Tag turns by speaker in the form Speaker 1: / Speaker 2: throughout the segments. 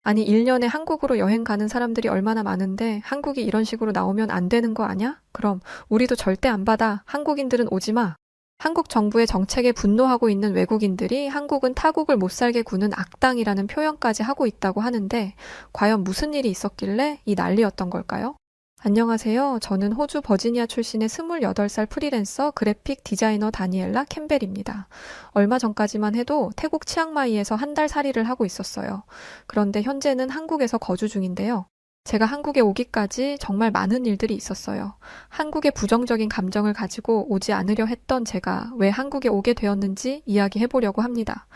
Speaker 1: 아니, 1년에 한국으로 여행 가는 사람들이 얼마나 많은데 한국이 이런 식으로 나오면 안 되는 거 아냐? 그럼 우리도 절대 안 받아. 한국인들은 오지 마. 한국 정부의 정책에 분노하고 있는 외국인들이 한국은 타국을 못 살게 구는 악당이라는 표현까지 하고 있다고 하는데 과연 무슨 일이 있었길래 이 난리였던 걸까요? 안녕하세요. 저는 호주 버지니아 출신의 28살 프리랜서 그래픽 디자이너 다니엘라 캠벨입니다. 얼마 전까지만 해도 태국 치앙마이에서 한 달 살이를 하고 있었어요. 그런데 현재는 한국에서 거주 중인데요. 제가 한국에 오기까지 정말 많은 일들이 있었어요. 한국에 부정적인 감정을 가지고 오지 않으려 했던 제가 왜 한국에 오게 되었는지 이야기해 보려고 합니다.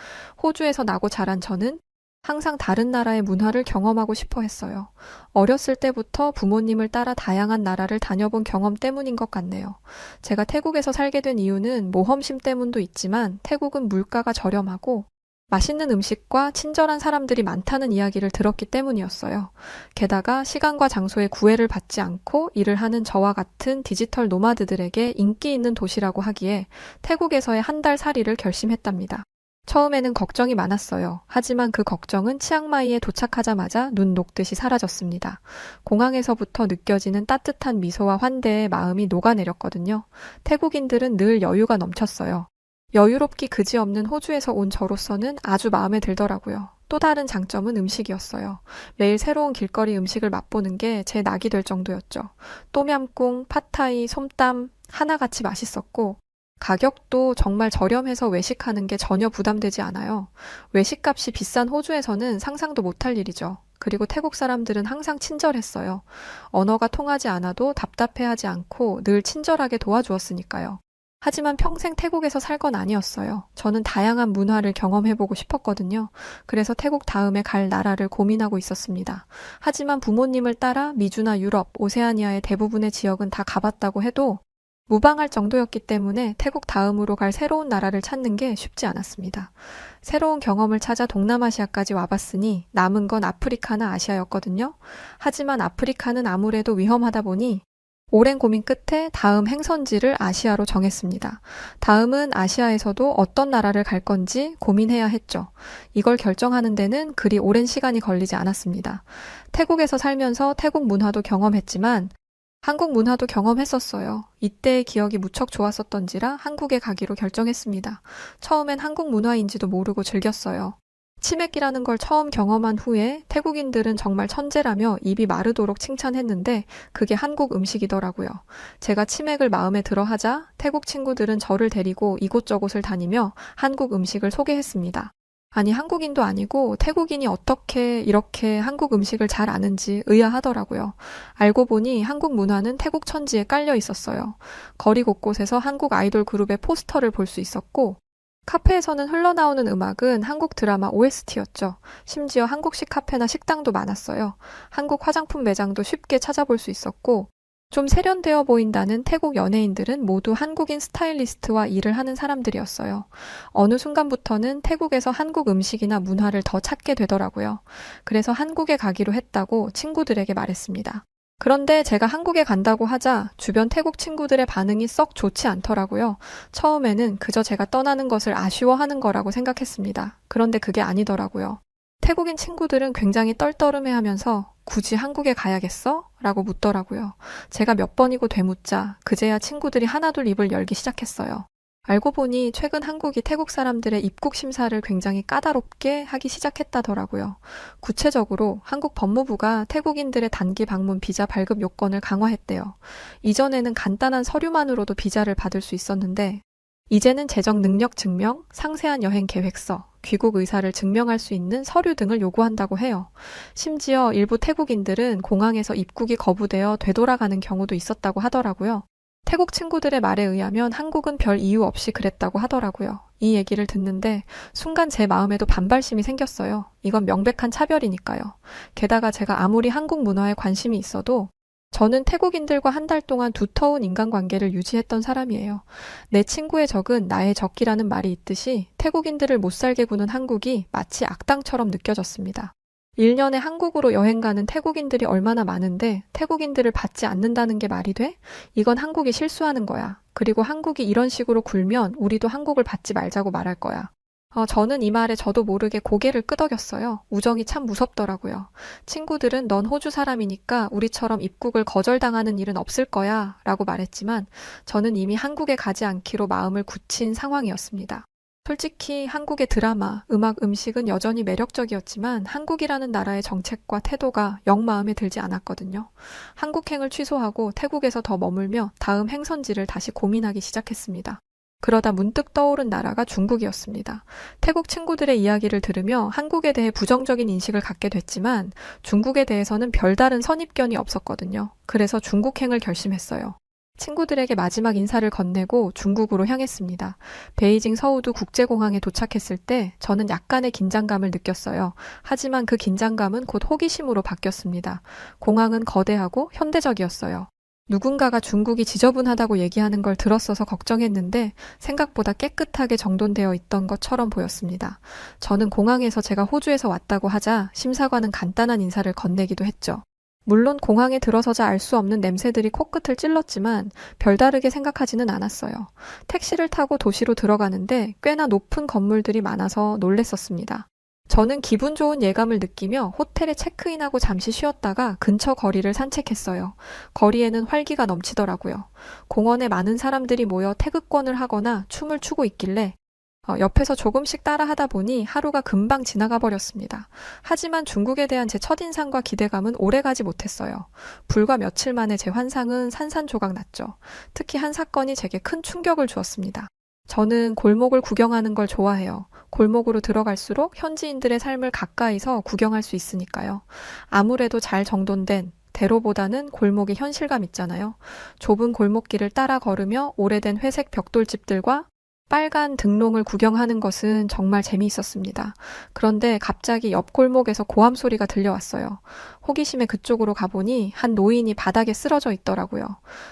Speaker 1: 호주에서 나고 자란 저는 항상 다른 나라의 문화를 경험하고 싶어 했어요. 어렸을 때부터 부모님을 따라 다양한 나라를 다녀본 경험 때문인 것 같네요. 제가 태국에서 살게 된 이유는 모험심 때문도 있지만 태국은 물가가 저렴하고 맛있는 음식과 친절한 사람들이 많다는 이야기를 들었기 때문이었어요. 게다가 시간과 장소에 구애를 받지 않고 일을 하는 저와 같은 디지털 노마드들에게 인기 있는 도시라고 하기에 태국에서의 한 달 살이를 결심했답니다. 처음에는 걱정이 많았어요. 하지만 그 걱정은 치앙마이에 도착하자마자 눈 녹듯이 사라졌습니다. 공항에서부터 느껴지는 따뜻한 미소와 환대의 마음이 녹아내렸거든요. 태국인들은 늘 여유가 넘쳤어요. 여유롭기 그지없는 호주에서 온 저로서는 아주 마음에 들더라고요. 또 다른 장점은 음식이었어요. 매일 새로운 길거리 음식을 맛보는 게 제 낙이 될 정도였죠. 똠얌꿍, 팟타이, 솜땀 하나같이 맛있었고 가격도 정말 저렴해서 외식하는 게 전혀 부담되지 않아요. 외식값이 비싼 호주에서는 상상도 못할 일이죠. 그리고 태국 사람들은 항상 친절했어요. 언어가 통하지 않아도 답답해하지 않고 늘 친절하게 도와주었으니까요. 하지만 평생 태국에서 살 건 아니었어요. 저는 다양한 문화를 경험해보고 싶었거든요. 그래서 태국 다음에 갈 나라를 고민하고 있었습니다. 하지만 부모님을 따라 미주나 유럽, 오세아니아의 대부분의 지역은 다 가봤다고 해도 무방할 정도였기 때문에 태국 다음으로 갈 새로운 나라를 찾는 게 쉽지 않았습니다. 새로운 경험을 찾아 동남아시아까지 와봤으니 남은 건 아프리카나 아시아였거든요. 하지만 아프리카는 아무래도 위험하다 보니 오랜 고민 끝에 다음 행선지를 아시아로 정했습니다. 다음은 아시아에서도 어떤 나라를 갈 건지 고민해야 했죠. 이걸 결정하는 데는 그리 오랜 시간이 걸리지 않았습니다. 태국에서 살면서 태국 문화도 경험했지만 한국 문화도 경험했었어요. 이때의 기억이 무척 좋았었던지라 한국에 가기로 결정했습니다. 처음엔 한국 문화인지도 모르고 즐겼어요. 치맥이라는 걸 처음 경험한 후에 태국인들은 정말 천재라며 입이 마르도록 칭찬했는데 그게 한국 음식이더라고요. 제가 치맥을 마음에 들어 하자 태국 친구들은 저를 데리고 이곳저곳을 다니며 한국 음식을 소개했습니다. 아니, 한국인도 아니고 태국인이 어떻게 이렇게 한국 음식을 잘 아는지 의아하더라고요. 알고 보니 한국 문화는 태국 천지에 깔려 있었어요. 거리 곳곳에서 한국 아이돌 그룹의 포스터를 볼 수 있었고, 카페에서는 흘러나오는 음악은 한국 드라마 OST였죠. 심지어 한국식 카페나 식당도 많았어요. 한국 화장품 매장도 쉽게 찾아볼 수 있었고, 좀 세련되어 보인다는 태국 연예인들은 모두 한국인 스타일리스트와 일을 하는 사람들이었어요. 어느 순간부터는 태국에서 한국 음식이나 문화를 더 찾게 되더라고요. 그래서 한국에 가기로 했다고 친구들에게 말했습니다. 그런데 제가 한국에 간다고 하자 주변 태국 친구들의 반응이 썩 좋지 않더라고요. 처음에는 그저 제가 떠나는 것을 아쉬워하는 거라고 생각했습니다. 그런데 그게 아니더라고요. 태국인 친구들은 굉장히 떨떠름해하면서 굳이 한국에 가야겠어? 라고 묻더라고요. 제가 몇 번이고 되묻자 그제야 친구들이 하나둘 입을 열기 시작했어요. 알고 보니 최근 한국이 태국 사람들의 입국 심사를 굉장히 까다롭게 하기 시작했다더라고요. 구체적으로 한국 법무부가 태국인들의 단기 방문 비자 발급 요건을 강화했대요. 이전에는 간단한 서류만으로도 비자를 받을 수 있었는데 이제는 재정 능력 증명, 상세한 여행 계획서, 귀국 의사를 증명할 수 있는 서류 등을 요구한다고 해요. 심지어 일부 태국인들은 공항에서 입국이 거부되어 되돌아가는 경우도 있었다고 하더라고요. 태국 친구들의 말에 의하면 한국은 별 이유 없이 그랬다고 하더라고요. 이 얘기를 듣는데 순간 제 마음에도 반발심이 생겼어요. 이건 명백한 차별이니까요. 게다가 제가 아무리 한국 문화에 관심이 있어도 저는 태국인들과 한 달 동안 두터운 인간관계를 유지했던 사람이에요. 내 친구의 적은 나의 적이라는 말이 있듯이 태국인들을 못 살게 구는 한국이 마치 악당처럼 느껴졌습니다. 1년에 한국으로 여행 가는 태국인들이 얼마나 많은데 태국인들을 받지 않는다는 게 말이 돼? 이건 한국이 실수하는 거야. 그리고 한국이 이런 식으로 굴면 우리도 한국을 받지 말자고 말할 거야. 저는 이 말에 저도 모르게 고개를 끄덕였어요. 우정이 참 무섭더라고요. 친구들은 넌 호주 사람이니까 우리처럼 입국을 거절당하는 일은 없을 거야 라고 말했지만 저는 이미 한국에 가지 않기로 마음을 굳힌 상황이었습니다. 솔직히 한국의 드라마, 음악, 음식은 여전히 매력적이었지만 한국이라는 나라의 정책과 태도가 영 마음에 들지 않았거든요. 한국행을 취소하고 태국에서 더 머물며 다음 행선지를 다시 고민하기 시작했습니다. 그러다 문득 떠오른 나라가 중국이었습니다. 태국 친구들의 이야기를 들으며 한국에 대해 부정적인 인식을 갖게 됐지만 중국에 대해서는 별다른 선입견이 없었거든요. 그래서 중국행을 결심했어요. 친구들에게 마지막 인사를 건네고 중국으로 향했습니다. 베이징 서우두 국제공항에 도착했을 때 저는 약간의 긴장감을 느꼈어요. 하지만 그 긴장감은 곧 호기심으로 바뀌었습니다. 공항은 거대하고 현대적이었어요. 누군가가 중국이 지저분하다고 얘기하는 걸 들었어서 걱정했는데 생각보다 깨끗하게 정돈되어 있던 것처럼 보였습니다. 저는 공항에서 제가 호주에서 왔다고 하자 심사관은 간단한 인사를 건네기도 했죠. 물론 공항에 들어서자 알 수 없는 냄새들이 코끝을 찔렀지만 별다르게 생각하지는 않았어요. 택시를 타고 도시로 들어가는데 꽤나 높은 건물들이 많아서 놀랬었습니다. 저는 기분 좋은 예감을 느끼며 호텔에 체크인하고 잠시 쉬었다가 근처 거리를 산책했어요. 거리에는 활기가 넘치더라고요. 공원에 많은 사람들이 모여 태극권을 하거나 춤을 추고 있길래 옆에서 조금씩 따라하다 보니 하루가 금방 지나가 버렸습니다. 하지만 중국에 대한 제 첫인상과 기대감은 오래가지 못했어요. 불과 며칠 만에 제 환상은 산산조각 났죠. 특히 한 사건이 제게 큰 충격을 주었습니다. 저는 골목을 구경하는 걸 좋아해요. 골목으로 들어갈수록 현지인들의 삶을 가까이서 구경할 수 있으니까요. 아무래도 잘 정돈된 대로보다는 골목의 현실감 있잖아요. 좁은 골목길을 따라 걸으며 오래된 회색 벽돌집들과 빨간 등롱을 구경하는 것은 정말 재미있었습니다. 그런데 갑자기 옆 골목에서 고함 소리가 들려왔어요. 호기심에 그쪽으로 가보니 한 노인이 바닥에 쓰러져 있더라고요.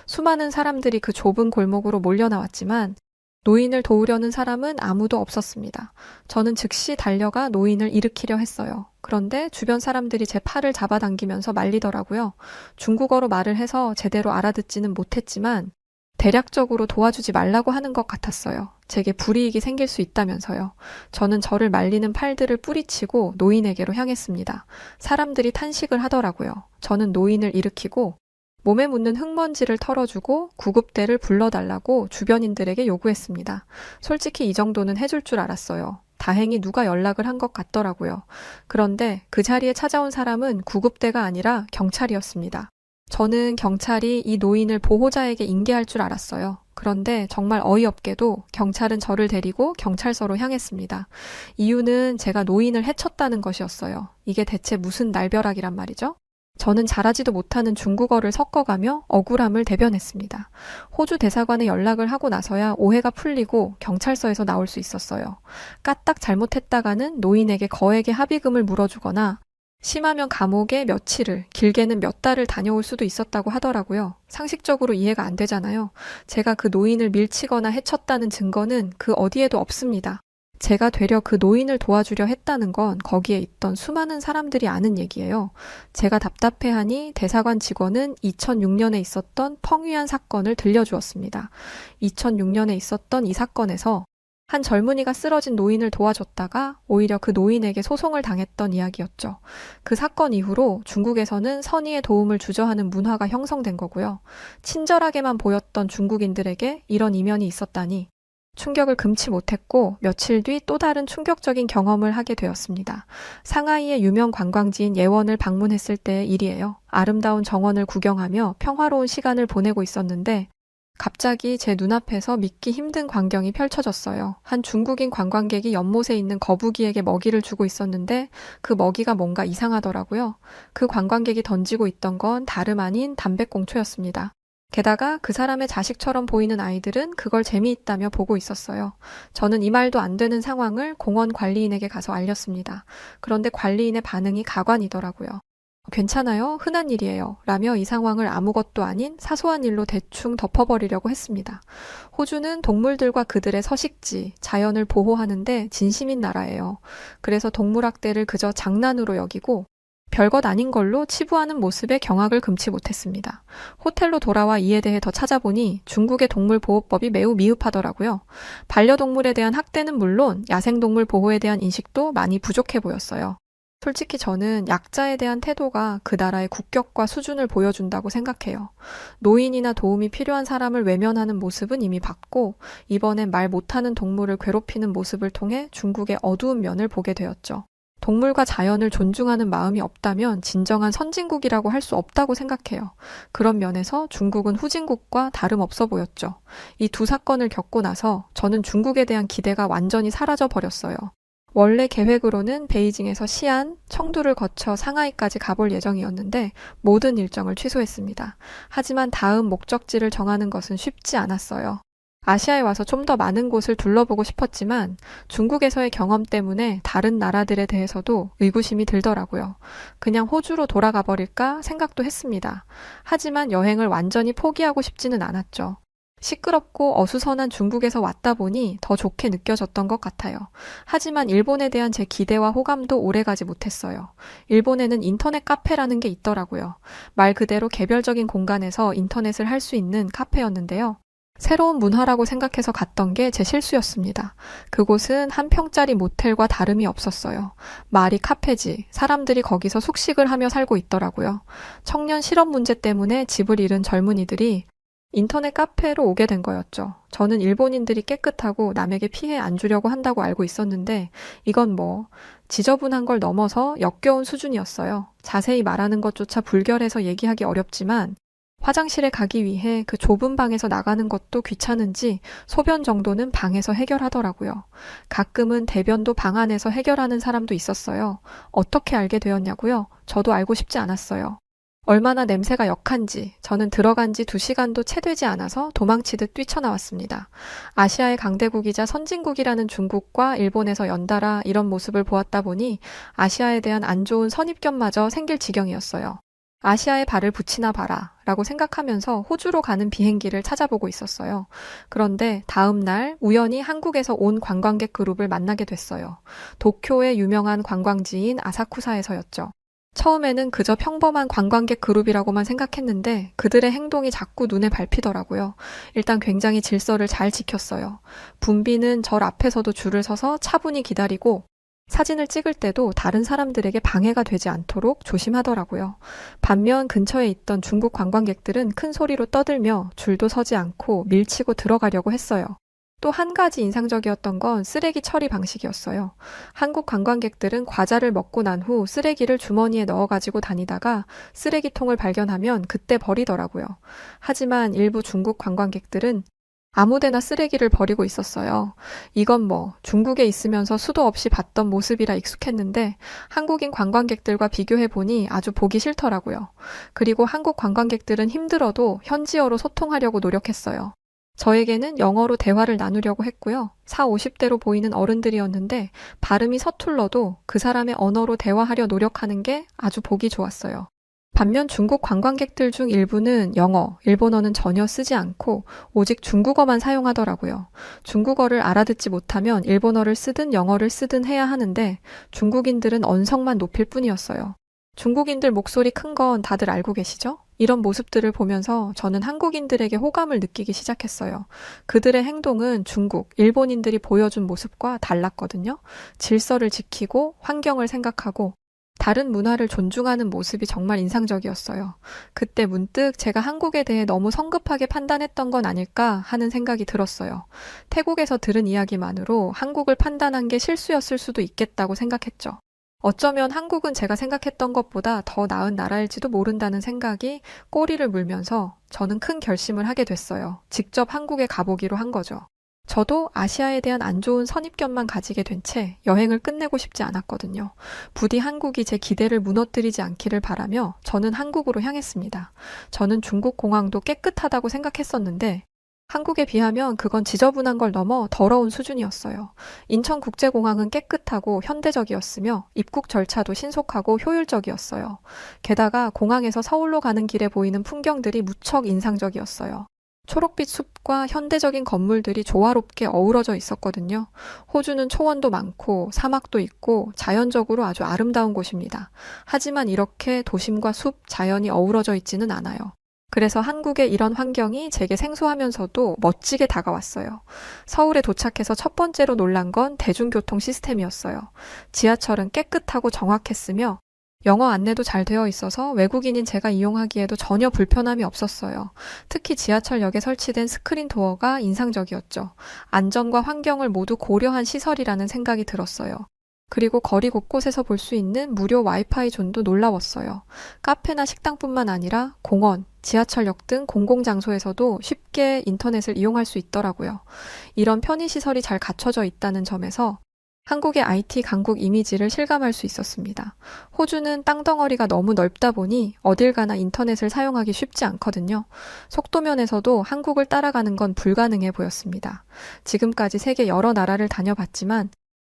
Speaker 1: 수많은 사람들이 그 좁은 골목으로 몰려 나왔지만 노인을 도우려는 사람은 아무도 없었습니다. 저는 즉시 달려가 노인을 일으키려 했어요. 그런데 주변 사람들이 제 팔을 잡아당기면서 말리더라고요. 중국어로 말을 해서 제대로 알아듣지는 못했지만 대략적으로 도와주지 말라고 하는 것 같았어요. 제게 불이익이 생길 수 있다면서요. 저는 저를 말리는 팔들을 뿌리치고 노인에게로 향했습니다. 사람들이 탄식을 하더라고요. 저는 노인을 일으키고 몸에 묻는 흙먼지를 털어주고 구급대를 불러달라고 주변인들에게 요구했습니다. 솔직히 이 정도는 해줄 줄 알았어요. 다행히 누가 연락을 한 것 같더라고요. 그런데 그 자리에 찾아온 사람은 구급대가 아니라 경찰이었습니다. 저는 경찰이 이 노인을 보호자에게 인계할 줄 알았어요. 그런데 정말 어이없게도 경찰은 저를 데리고 경찰서로 향했습니다. 이유는 제가 노인을 해쳤다는 것이었어요. 이게 대체 무슨 날벼락이란 말이죠? 저는 잘하지도 못하는 중국어를 섞어가며 억울함을 대변했습니다. 호주 대사관에 연락을 하고 나서야 오해가 풀리고 경찰서에서 나올 수 있었어요. 까딱 잘못했다가는 노인에게 거액의 합의금을 물어주거나 심하면 감옥에 며칠을, 길게는 몇 달을 다녀올 수도 있었다고 하더라고요. 상식적으로 이해가 안 되잖아요. 제가 그 노인을 밀치거나 해쳤다는 증거는 그 어디에도 없습니다. 제가 되려 그 노인을 도와주려 했다는 건 거기에 있던 수많은 사람들이 아는 얘기예요. 제가 답답해하니 대사관 직원은 2006년에 있었던 펑위안 사건을 들려주었습니다. 2006년에 있었던 이 사건에서 한 젊은이가 쓰러진 노인을 도와줬다가 오히려 그 노인에게 소송을 당했던 이야기였죠. 그 사건 이후로 중국에서는 선의의 도움을 주저하는 문화가 형성된 거고요. 친절하게만 보였던 중국인들에게 이런 이면이 있었다니 충격을 금치 못했고 며칠 뒤 또 다른 충격적인 경험을 하게 되었습니다. 상하이의 유명 관광지인 예원을 방문했을 때의 일이에요. 아름다운 정원을 구경하며 평화로운 시간을 보내고 있었는데 갑자기 제 눈앞에서 믿기 힘든 광경이 펼쳐졌어요. 한 중국인 관광객이 연못에 있는 거북이에게 먹이를 주고 있었는데 그 먹이가 뭔가 이상하더라고요. 그 관광객이 던지고 있던 건 다름 아닌 담배꽁초였습니다. 게다가 그 사람의 자식처럼 보이는 아이들은 그걸 재미있다며 보고 있었어요. 저는 이 말도 안 되는 상황을 공원 관리인에게 가서 알렸습니다. 그런데 관리인의 반응이 가관이더라고요. 괜찮아요. 흔한 일이에요. 라며 이 상황을 아무것도 아닌 사소한 일로 대충 덮어버리려고 했습니다. 호주는 동물들과 그들의 서식지, 자연을 보호하는데 진심인 나라예요. 그래서 동물학대를 그저 장난으로 여기고 별것 아닌 걸로 치부하는 모습에 경악을 금치 못했습니다. 호텔로 돌아와 이에 대해 더 찾아보니 중국의 동물보호법이 매우 미흡하더라고요. 반려동물에 대한 학대는 물론 야생동물 보호에 대한 인식도 많이 부족해 보였어요. 솔직히 저는 약자에 대한 태도가 그 나라의 국격과 수준을 보여준다고 생각해요. 노인이나 도움이 필요한 사람을 외면하는 모습은 이미 봤고, 이번엔 말 못하는 동물을 괴롭히는 모습을 통해 중국의 어두운 면을 보게 되었죠. 동물과 자연을 존중하는 마음이 없다면 진정한 선진국이라고 할 수 없다고 생각해요. 그런 면에서 중국은 후진국과 다름없어 보였죠. 이 두 사건을 겪고 나서 저는 중국에 대한 기대가 완전히 사라져 버렸어요. 원래 계획으로는 베이징에서 시안, 청두를 거쳐 상하이까지 가볼 예정이었는데 모든 일정을 취소했습니다. 하지만 다음 목적지를 정하는 것은 쉽지 않았어요. 아시아에 와서 좀 더 많은 곳을 둘러보고 싶었지만 중국에서의 경험 때문에 다른 나라들에 대해서도 의구심이 들더라고요. 그냥 호주로 돌아가 버릴까 생각도 했습니다. 하지만 여행을 완전히 포기하고 싶지는 않았죠. 시끄럽고 어수선한 중국에서 왔다 보니 더 좋게 느껴졌던 것 같아요. 하지만 일본에 대한 제 기대와 호감도 오래가지 못했어요. 일본에는 인터넷 카페라는 게 있더라고요. 말 그대로 개별적인 공간에서 인터넷을 할 수 있는 카페였는데요. 새로운 문화라고 생각해서 갔던 게 제 실수였습니다. 그곳은 한 평짜리 모텔과 다름이 없었어요. 말이 카페지, 사람들이 거기서 숙식을 하며 살고 있더라고요. 청년 실업 문제 때문에 집을 잃은 젊은이들이 인터넷 카페로 오게 된 거였죠. 저는 일본인들이 깨끗하고 남에게 피해 안 주려고 한다고 알고 있었는데 이건 지저분한 걸 넘어서 역겨운 수준이었어요. 자세히 말하는 것조차 불결해서 얘기하기 어렵지만 화장실에 가기 위해 그 좁은 방에서 나가는 것도 귀찮은지 소변 정도는 방에서 해결하더라고요. 가끔은 대변도 방 안에서 해결하는 사람도 있었어요. 어떻게 알게 되었냐고요? 저도 알고 싶지 않았어요. 얼마나 냄새가 역한지 저는 들어간 지 2시간도 채 되지 않아서 도망치듯 뛰쳐나왔습니다. 아시아의 강대국이자 선진국이라는 중국과 일본에서 연달아 이런 모습을 보았다 보니 아시아에 대한 안 좋은 선입견마저 생길 지경이었어요. 아시아에 발을 붙이나 봐라 라고 생각하면서 호주로 가는 비행기를 찾아보고 있었어요. 그런데 다음 날 우연히 한국에서 온 관광객 그룹을 만나게 됐어요. 도쿄의 유명한 관광지인 아사쿠사에서였죠. 처음에는 그저 평범한 관광객 그룹이라고만 생각했는데 그들의 행동이 자꾸 눈에 밟히더라고요. 일단 굉장히 질서를 잘 지켰어요. 붐비는 절 앞에서도 줄을 서서 차분히 기다리고 사진을 찍을 때도 다른 사람들에게 방해가 되지 않도록 조심하더라고요. 반면 근처에 있던 중국 관광객들은 큰 소리로 떠들며 줄도 서지 않고 밀치고 들어가려고 했어요. 또 한 가지 인상적이었던 건 쓰레기 처리 방식이었어요. 한국 관광객들은 과자를 먹고 난 후 쓰레기를 주머니에 넣어 가지고 다니다가 쓰레기통을 발견하면 그때 버리더라고요. 하지만 일부 중국 관광객들은 아무데나 쓰레기를 버리고 있었어요. 이건 중국에 있으면서 수도 없이 봤던 모습이라 익숙했는데 한국인 관광객들과 비교해보니 아주 보기 싫더라고요. 그리고 한국 관광객들은 힘들어도 현지어로 소통하려고 노력했어요. 저에게는 영어로 대화를 나누려고 했고요. 40, 50대로 보이는 어른들이었는데 발음이 서툴러도 그 사람의 언어로 대화하려 노력하는 게 아주 보기 좋았어요. 반면 중국 관광객들 중 일부는 영어, 일본어는 전혀 쓰지 않고 오직 중국어만 사용하더라고요. 중국어를 알아듣지 못하면 일본어를 쓰든 영어를 쓰든 해야 하는데 중국인들은 언성만 높일 뿐이었어요. 중국인들 목소리 큰 건 다들 알고 계시죠? 이런 모습들을 보면서 저는 한국인들에게 호감을 느끼기 시작했어요. 그들의 행동은 중국, 일본인들이 보여준 모습과 달랐거든요. 질서를 지키고 환경을 생각하고 다른 문화를 존중하는 모습이 정말 인상적이었어요. 그때 문득 제가 한국에 대해 너무 성급하게 판단했던 건 아닐까 하는 생각이 들었어요. 태국에서 들은 이야기만으로 한국을 판단한 게 실수였을 수도 있겠다고 생각했죠. 어쩌면 한국은 제가 생각했던 것보다 더 나은 나라일지도 모른다는 생각이 꼬리를 물면서 저는 큰 결심을 하게 됐어요. 직접 한국에 가보기로 한 거죠. 저도 아시아에 대한 안 좋은 선입견만 가지게 된 채 여행을 끝내고 싶지 않았거든요. 부디 한국이 제 기대를 무너뜨리지 않기를 바라며 저는 한국으로 향했습니다. 저는 중국 공항도 깨끗하다고 생각했었는데 한국에 비하면 그건 지저분한 걸 넘어 더러운 수준이었어요. 인천국제공항은 깨끗하고 현대적이었으며 입국 절차도 신속하고 효율적이었어요. 게다가 공항에서 서울로 가는 길에 보이는 풍경들이 무척 인상적이었어요. 초록빛 숲과 현대적인 건물들이 조화롭게 어우러져 있었거든요. 호주는 초원도 많고 사막도 있고 자연적으로 아주 아름다운 곳입니다. 하지만 이렇게 도심과 숲, 자연이 어우러져 있지는 않아요. 그래서 한국의 이런 환경이 제게 생소하면서도 멋지게 다가왔어요. 서울에 도착해서 첫 번째로 놀란 건 대중교통 시스템이었어요. 지하철은 깨끗하고 정확했으며 영어 안내도 잘 되어 있어서 외국인인 제가 이용하기에도 전혀 불편함이 없었어요. 특히 지하철역에 설치된 스크린 도어가 인상적이었죠. 안전과 환경을 모두 고려한 시설이라는 생각이 들었어요. 그리고 거리 곳곳에서 볼 수 있는 무료 와이파이 존도 놀라웠어요. 카페나 식당뿐만 아니라 공원, 지하철역 등 공공장소에서도 쉽게 인터넷을 이용할 수 있더라고요. 이런 편의시설이 잘 갖춰져 있다는 점에서 한국의 IT 강국 이미지를 실감할 수 있었습니다. 호주는 땅덩어리가 너무 넓다 보니 어딜 가나 인터넷을 사용하기 쉽지 않거든요. 속도면에서도 한국을 따라가는 건 불가능해 보였습니다. 지금까지 세계 여러 나라를 다녀봤지만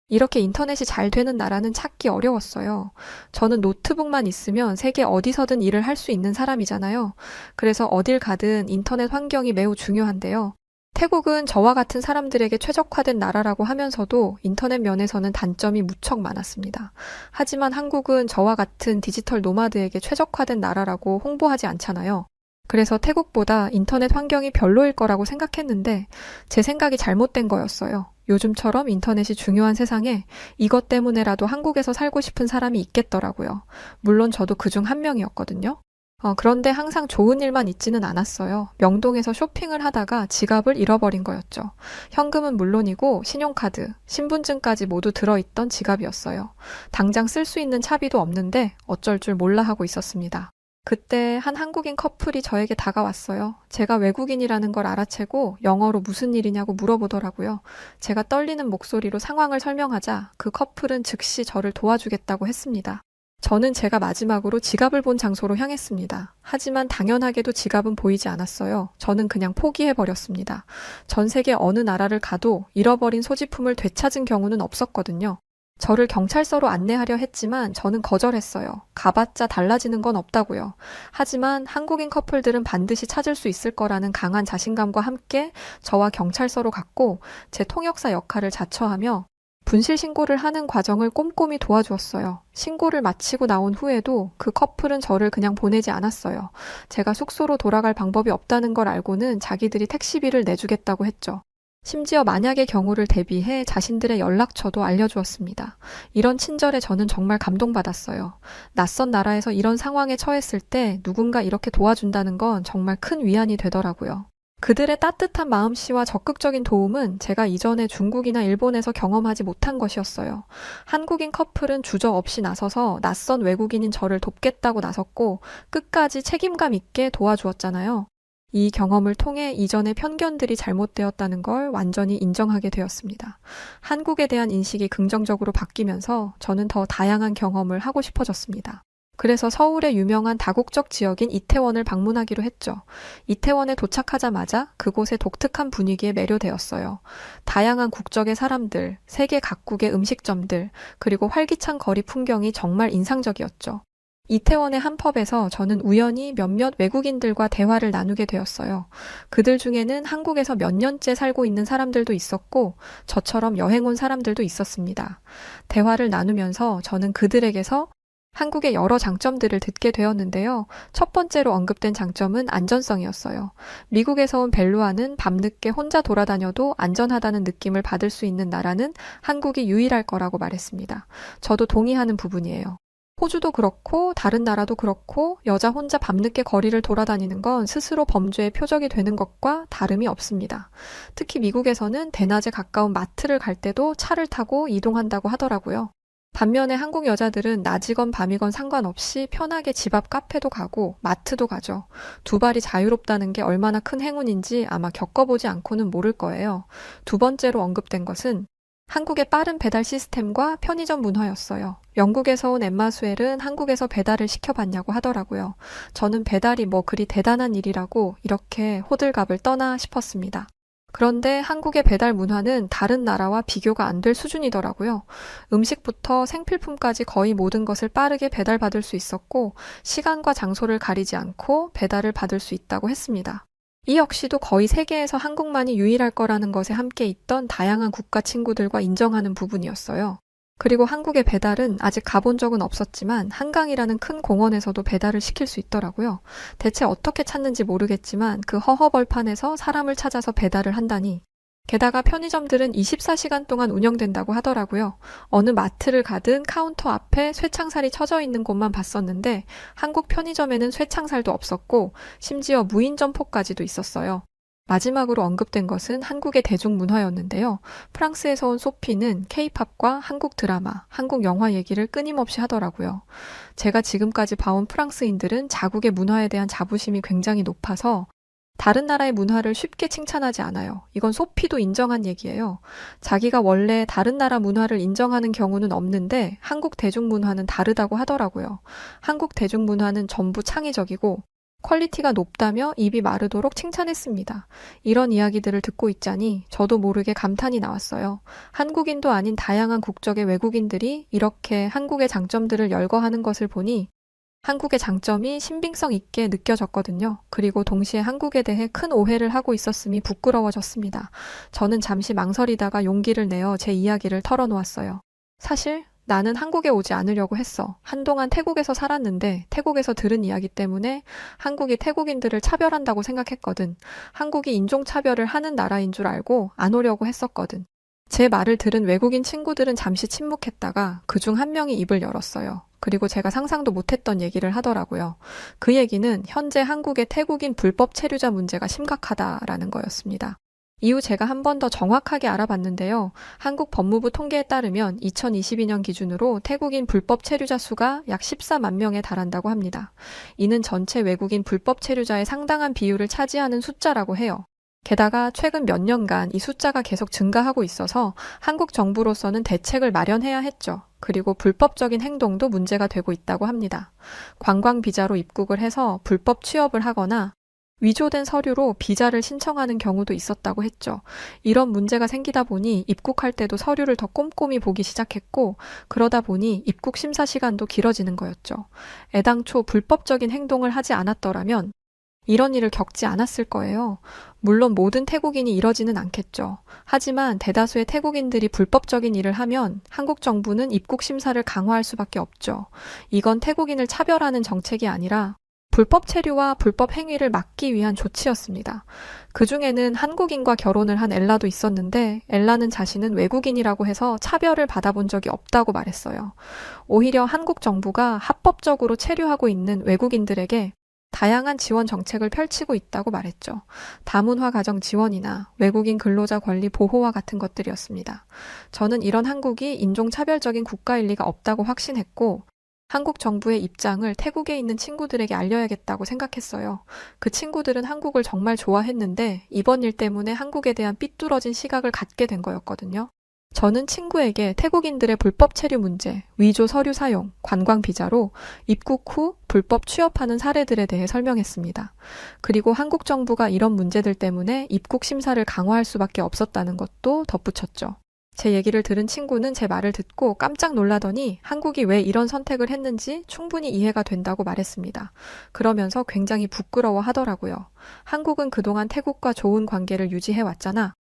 Speaker 1: 이렇게 인터넷이 잘 되는 나라는 찾기 어려웠어요. 저는 노트북만 있으면 세계 어디서든 일을 할 수 있는 사람이잖아요. 그래서 어딜 가든 인터넷 환경이 매우 중요한데요. 태국은 저와 같은 사람들에게 최적화된 나라라고 하면서도 인터넷 면에서는 단점이 무척 많았습니다. 하지만 한국은 저와 같은 디지털 노마드에게 최적화된 나라라고 홍보하지 않잖아요. 그래서 태국보다 인터넷 환경이 별로일 거라고 생각했는데 제 생각이 잘못된 거였어요. 요즘처럼 인터넷이 중요한 세상에 이것 때문에라도 한국에서 살고 싶은 사람이 있겠더라고요. 물론 저도 그중 한 명이었거든요. 그런데 항상 좋은 일만 있지는 않았어요. 명동에서 쇼핑을 하다가 지갑을 잃어버린 거였죠. 현금은 물론이고 신용카드, 신분증까지 모두 들어있던 지갑이었어요. 당장 쓸 수 있는 차비도 없는데 어쩔 줄 몰라 하고 있었습니다. 그때 한 한국인 커플이 저에게 다가왔어요. 제가 외국인이라는 걸 알아채고 영어로 무슨 일이냐고 물어보더라고요. 제가 떨리는 목소리로 상황을 설명하자 그 커플은 즉시 저를 도와주겠다고 했습니다. 저는 제가 마지막으로 지갑을 본 장소로 향했습니다. 하지만 당연하게도 지갑은 보이지 않았어요. 저는 그냥 포기해버렸습니다. 전 세계 어느 나라를 가도 잃어버린 소지품을 되찾은 경우는 없었거든요. 저를 경찰서로 안내하려 했지만 저는 거절했어요. 가봤자 달라지는 건 없다고요. 하지만 한국인 커플들은 반드시 찾을 수 있을 거라는 강한 자신감과 함께 저와 경찰서로 갔고 제 통역사 역할을 자처하며 분실 신고를 하는 과정을 꼼꼼히 도와주었어요. 신고를 마치고 나온 후에도 그 커플은 저를 그냥 보내지 않았어요. 제가 숙소로 돌아갈 방법이 없다는 걸 알고는 자기들이 택시비를 내주겠다고 했죠. 심지어 만약의 경우를 대비해 자신들의 연락처도 알려주었습니다. 이런 친절에 저는 정말 감동받았어요. 낯선 나라에서 이런 상황에 처했을 때 누군가 이렇게 도와준다는 건 정말 큰 위안이 되더라고요. 그들의 따뜻한 마음씨와 적극적인 도움은 제가 이전에 중국이나 일본에서 경험하지 못한 것이었어요. 한국인 커플은 주저없이 나서서 낯선 외국인인 저를 돕겠다고 나섰고 끝까지 책임감 있게 도와주었잖아요. 이 경험을 통해 이전의 편견들이 잘못되었다는 걸 완전히 인정하게 되었습니다. 한국에 대한 인식이 긍정적으로 바뀌면서 저는 더 다양한 경험을 하고 싶어졌습니다. 그래서 서울의 유명한 다국적 지역인 이태원을 방문하기로 했죠. 이태원에 도착하자마자 그곳의 독특한 분위기에 매료되었어요. 다양한 국적의 사람들, 세계 각국의 음식점들, 그리고 활기찬 거리 풍경이 정말 인상적이었죠. 이태원의 한 펍에서 저는 우연히 몇몇 외국인들과 대화를 나누게 되었어요. 그들 중에는 한국에서 몇 년째 살고 있는 사람들도 있었고 저처럼 여행 온 사람들도 있었습니다. 대화를 나누면서 저는 그들에게서 한국의 여러 장점들을 듣게 되었는데요. 첫 번째로 언급된 장점은 안전성이었어요. 미국에서 온 벨루아는 밤늦게 혼자 돌아다녀도 안전하다는 느낌을 받을 수 있는 나라는 한국이 유일할 거라고 말했습니다. 저도 동의하는 부분이에요. 호주도 그렇고 다른 나라도 그렇고 여자 혼자 밤늦게 거리를 돌아다니는 건 스스로 범죄의 표적이 되는 것과 다름이 없습니다. 특히 미국에서는 대낮에 가까운 마트를 갈 때도 차를 타고 이동한다고 하더라고요. 반면에 한국 여자들은 낮이건 밤이건 상관없이 편하게 집 앞 카페도 가고 마트도 가죠. 두 발이 자유롭다는 게 얼마나 큰 행운인지 아마 겪어보지 않고는 모를 거예요. 두 번째로 언급된 것은 한국의 빠른 배달 시스템과 편의점 문화였어요. 영국에서 온 엠마 수엘은 한국에서 배달을 시켜봤냐고 하더라고요. 저는 배달이 뭐 그리 대단한 일이라고 이렇게 호들갑을 떠나 싶었습니다. 그런데 한국의 배달 문화는 다른 나라와 비교가 안 될 수준이더라고요. 음식부터 생필품까지 거의 모든 것을 빠르게 배달받을 수 있었고 시간과 장소를 가리지 않고 배달을 받을 수 있다고 했습니다. 이 역시도 거의 세계에서 한국만이 유일할 거라는 것에 함께 있던 다양한 국가 친구들과 인정하는 부분이었어요. 그리고 한국의 배달은 아직 가본 적은 없었지만 한강이라는 큰 공원에서도 배달을 시킬 수 있더라고요. 대체 어떻게 찾는지 모르겠지만 그 허허벌판에서 사람을 찾아서 배달을 한다니. 게다가 편의점들은 24시간 동안 운영된다고 하더라고요. 어느 마트를 가든 카운터 앞에 쇠창살이 쳐져 있는 곳만 봤었는데 한국 편의점에는 쇠창살도 없었고 심지어 무인 점포까지도 있었어요. 마지막으로 언급된 것은 한국의 대중문화였는데요. 프랑스에서 온 소피는 케이팝과 한국 드라마, 한국 영화 얘기를 끊임없이 하더라고요. 제가 지금까지 봐온 프랑스인들은 자국의 문화에 대한 자부심이 굉장히 높아서 다른 나라의 문화를 쉽게 칭찬하지 않아요. 이건 소피도 인정한 얘기예요. 자기가 원래 다른 나라 문화를 인정하는 경우는 없는데 한국 대중문화는 다르다고 하더라고요. 한국 대중문화는 전부 창의적이고 퀄리티가 높다며 입이 마르도록 칭찬했습니다. 이런 이야기들을 듣고 있자니 저도 모르게 감탄이 나왔어요. 한국인도 아닌 다양한 국적의 외국인들이 이렇게 한국의 장점들을 열거하는 것을 보니 한국의 장점이 신빙성 있게 느껴졌거든요. 그리고 동시에 한국에 대해 큰 오해를 하고 있었음이 부끄러워졌습니다. 저는 잠시 망설이다가 용기를 내어 제 이야기를 털어놓았어요. 사실 나는 한국에 오지 않으려고 했어. 한동안 태국에서 살았는데 태국에서 들은 이야기 때문에 한국이 태국인들을 차별한다고 생각했거든. 한국이 인종차별을 하는 나라인 줄 알고 안 오려고 했었거든. 제 말을 들은 외국인 친구들은 잠시 침묵했다가 그중 한 명이 입을 열었어요. 그리고 제가 상상도 못했던 얘기를 하더라고요. 그 얘기는 현재 한국의 태국인 불법 체류자 문제가 심각하다라는 거였습니다. 이후 제가 한 번 더 정확하게 알아봤는데요. 한국 법무부 통계에 따르면 2022년 기준으로 태국인 불법 체류자 수가 약 14만 명에 달한다고 합니다. 이는 전체 외국인 불법 체류자의 상당한 비율을 차지하는 숫자라고 해요. 게다가 최근 몇 년간 이 숫자가 계속 증가하고 있어서 한국 정부로서는 대책을 마련해야 했죠. 그리고 불법적인 행동도 문제가 되고 있다고 합니다. 관광 비자로 입국을 해서 불법 취업을 하거나 위조된 서류로 비자를 신청하는 경우도 있었다고 했죠. 이런 문제가 생기다 보니 입국할 때도 서류를 더 꼼꼼히 보기 시작했고 그러다 보니 입국 심사 시간도 길어지는 거였죠. 애당초 불법적인 행동을 하지 않았더라면 이런 일을 겪지 않았을 거예요. 물론 모든 태국인이 이러지는 않겠죠. 하지만 대다수의 태국인들이 불법적인 일을 하면 한국 정부는 입국 심사를 강화할 수밖에 없죠. 이건 태국인을 차별하는 정책이 아니라 불법 체류와 불법 행위를 막기 위한 조치였습니다. 그중에는 한국인과 결혼을 한 엘라도 있었는데 엘라는 자신은 외국인이라고 해서 차별을 받아본 적이 없다고 말했어요. 오히려 한국 정부가 합법적으로 체류하고 있는 외국인들에게 다양한 지원 정책을 펼치고 있다고 말했죠. 다문화 가정 지원이나 외국인 근로자 권리 보호와 같은 것들이었습니다. 저는 이런 한국이 인종차별적인 국가일 리가 없다고 확신했고 한국 정부의 입장을 태국에 있는 친구들에게 알려야겠다고 생각했어요. 그 친구들은 한국을 정말 좋아했는데 이번 일 때문에 한국에 대한 삐뚤어진 시각을 갖게 된 거였거든요. 저는 친구에게 태국인들의 불법 체류 문제, 위조 서류 사용, 관광 비자로 입국 후 불법 취업하는 사례들에 대해 설명했습니다. 그리고 한국 정부가 이런 문제들 때문에 입국 심사를 강화할 수밖에 없었다는 것도 덧붙였죠. 제 얘기를 들은 친구는 제 말을 듣고 깜짝 놀라더니 한국이 왜 이런 선택을 했는지 충분히 이해가 된다고 말했습니다. 그러면서 굉장히 부끄러워 하더라고요. 한국은 그동안 태국과 좋은 관계를 유지해 왔잖아.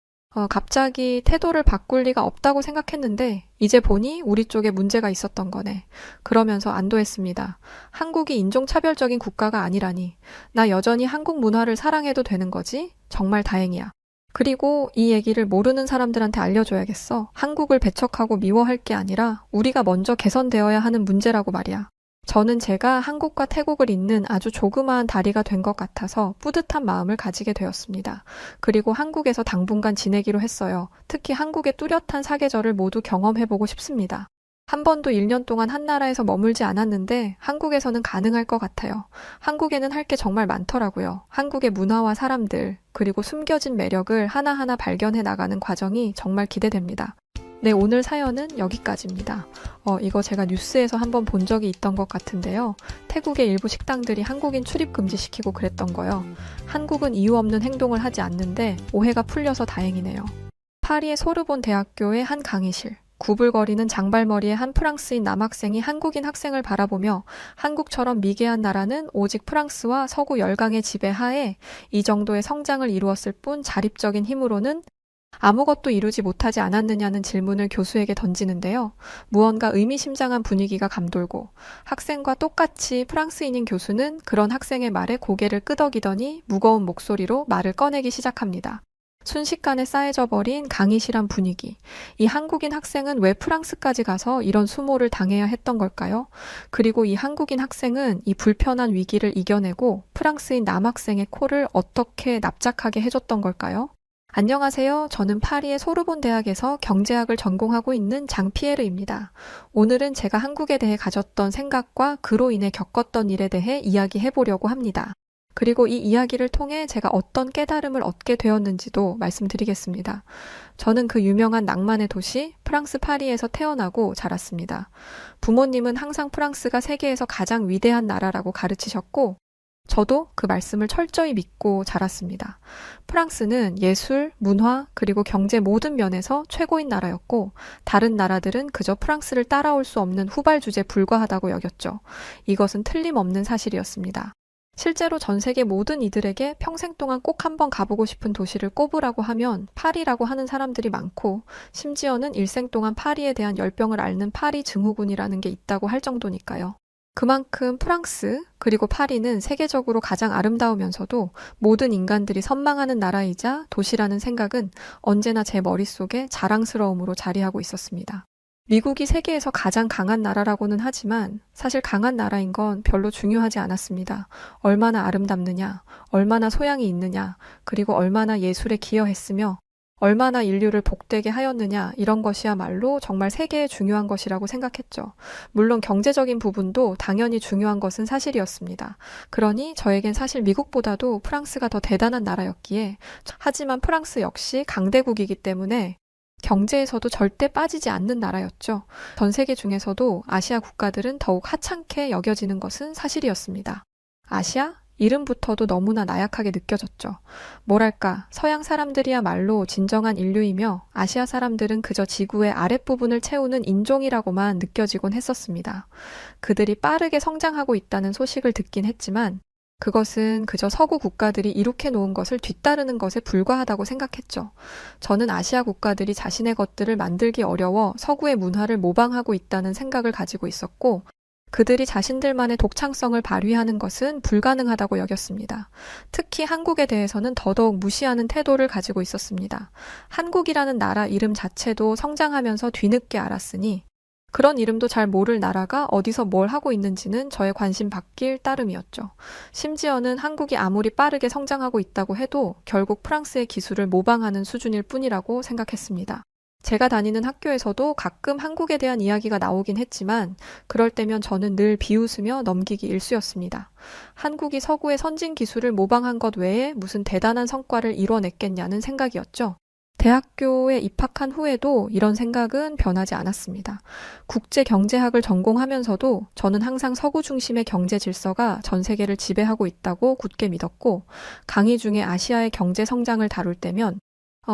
Speaker 1: 갑자기 태도를 바꿀 리가 없다고 생각했는데 이제 보니 우리 쪽에 문제가 있었던 거네. 그러면서 안도했습니다. 한국이 인종차별적인 국가가 아니라니. 나 여전히 한국 문화를 사랑해도 되는 거지? 정말 다행이야. 그리고 이 얘기를 모르는 사람들한테 알려줘야겠어. 한국을 배척하고 미워할 게 아니라 우리가 먼저 개선되어야 하는 문제라고 말이야. 저는 제가 한국과 태국을 잇는 아주 조그마한 다리가 된 것 같아서 뿌듯한 마음을 가지게 되었습니다. 그리고 한국에서 당분간 지내기로 했어요. 특히 한국의 뚜렷한 사계절을 모두 경험해보고 싶습니다. 한 번도 1년 동안 한 나라에서 머물지 않았는데 한국에서는 가능할 것 같아요. 한국에는 할 게 정말 많더라고요. 한국의 문화와 사람들, 그리고 숨겨진 매력을 하나하나 발견해 나가는 과정이 정말 기대됩니다. 네, 오늘 사연은 여기까지입니다. 이거 제가 뉴스에서 한번 본 적이 있던 것 같은데요. 태국의 일부 식당들이 한국인 출입 금지시키고 그랬던 거요. 한국은 이유 없는 행동을 하지 않는데 오해가 풀려서 다행이네요. 파리의 소르본 대학교의 한 강의실. 구불거리는 장발머리의 한 프랑스인 남학생이 한국인 학생을 바라보며 한국처럼 미개한 나라는 오직 프랑스와 서구 열강의 지배하에 이 정도의 성장을 이루었을 뿐 자립적인 힘으로는 아무것도 이루지 못하지 않았느냐는 질문을 교수에게 던지는데요. 무언가 의미심장한 분위기가 감돌고 학생과 똑같이 프랑스인인 교수는 그런 학생의 말에 고개를 끄덕이더니 무거운 목소리로 말을 꺼내기 시작합니다. 순식간에 쌓여져 버린 강의실한 분위기. 이 한국인 학생은 왜 프랑스까지 가서 이런 수모를 당해야 했던 걸까요? 그리고 이 한국인 학생은 이 불편한 위기를 이겨내고 프랑스인 남학생의 코를 어떻게 납작하게 해줬던 걸까요? 안녕하세요. 저는 파리의 소르본 대학에서 경제학을 전공하고 있는 장피에르입니다. 오늘은 제가 한국에 대해 가졌던 생각과 그로 인해 겪었던 일에 대해 이야기해 보려고 합니다. 그리고 이 이야기를 통해 제가 어떤 깨달음을 얻게 되었는지도 말씀드리겠습니다. 저는 그 유명한 낭만의 도시 프랑스 파리에서 태어나고 자랐습니다. 부모님은 항상 프랑스가 세계에서 가장 위대한 나라라고 가르치셨고 저도 그 말씀을 철저히 믿고 자랐습니다. 프랑스는 예술, 문화, 그리고 경제 모든 면에서 최고인 나라였고 다른 나라들은 그저 프랑스를 따라올 수 없는 후발주제에 불과하다고 여겼죠. 이것은 틀림없는 사실이었습니다. 실제로 전 세계 모든 이들에게 평생 동안 꼭 한번 가보고 싶은 도시를 꼽으라고 하면 파리라고 하는 사람들이 많고 심지어는 일생 동안 파리에 대한 열병을 앓는 파리 증후군이라는 게 있다고 할 정도니까요. 그만큼 프랑스 그리고 파리는 세계적으로 가장 아름다우면서도 모든 인간들이 선망하는 나라이자 도시라는 생각은 언제나 제 머릿속에 자랑스러움으로 자리하고 있었습니다. 미국이 세계에서 가장 강한 나라라고는 하지만 사실 강한 나라인 건 별로 중요하지 않았습니다. 얼마나 아름답느냐, 얼마나 소양이 있느냐, 그리고 얼마나 예술에 기여했으며 얼마나 인류를 복되게 하였느냐 이런 것이야말로 정말 세계에 중요한 것이라고 생각했죠. 물론 경제적인 부분도 당연히 중요한 것은 사실이었습니다. 그러니 저에겐 사실 미국보다도 프랑스가 더 대단한 나라였기에 하지만 프랑스 역시 강대국이기 때문에 경제에서도 절대 빠지지 않는 나라였죠. 전 세계 중에서도 아시아 국가들은 더욱 하찮게 여겨지는 것은 사실이었습니다. 아시아? 이름부터도 너무나 나약하게 느껴졌죠. 뭐랄까, 서양 사람들이야말로 진정한 인류이며 아시아 사람들은 그저 지구의 아랫부분을 채우는 인종이라고만 느껴지곤 했었습니다. 그들이 빠르게 성장하고 있다는 소식을 듣긴 했지만 그것은 그저 서구 국가들이 이룩해 놓은 것을 뒤따르는 것에 불과하다고 생각했죠. 저는 아시아 국가들이 자신의 것들을 만들기 어려워 서구의 문화를 모방하고 있다는 생각을 가지고 있었고 그들이 자신들만의 독창성을 발휘하는 것은 불가능하다고 여겼습니다. 특히 한국에 대해서는 더더욱 무시하는 태도를 가지고 있었습니다. 한국이라는 나라 이름 자체도 성장하면서 뒤늦게 알았으니 그런 이름도 잘 모를 나라가 어디서 뭘 하고 있는지는 저의 관심 밖일 따름이었죠. 심지어는 한국이 아무리 빠르게 성장하고 있다고 해도 결국 프랑스의 기술을 모방하는 수준일 뿐이라고 생각했습니다. 제가 다니는 학교에서도 가끔 한국에 대한 이야기가 나오긴 했지만 그럴 때면 저는 늘 비웃으며 넘기기 일쑤였습니다. 한국이 서구의 선진 기술을 모방한 것 외에 무슨 대단한 성과를 이뤄냈겠냐는 생각이었죠. 대학교에 입학한 후에도 이런 생각은 변하지 않았습니다. 국제경제학을 전공하면서도 저는 항상 서구 중심의 경제 질서가 전 세계를 지배하고 있다고 굳게 믿었고 강의 중에 아시아의 경제 성장을 다룰 때면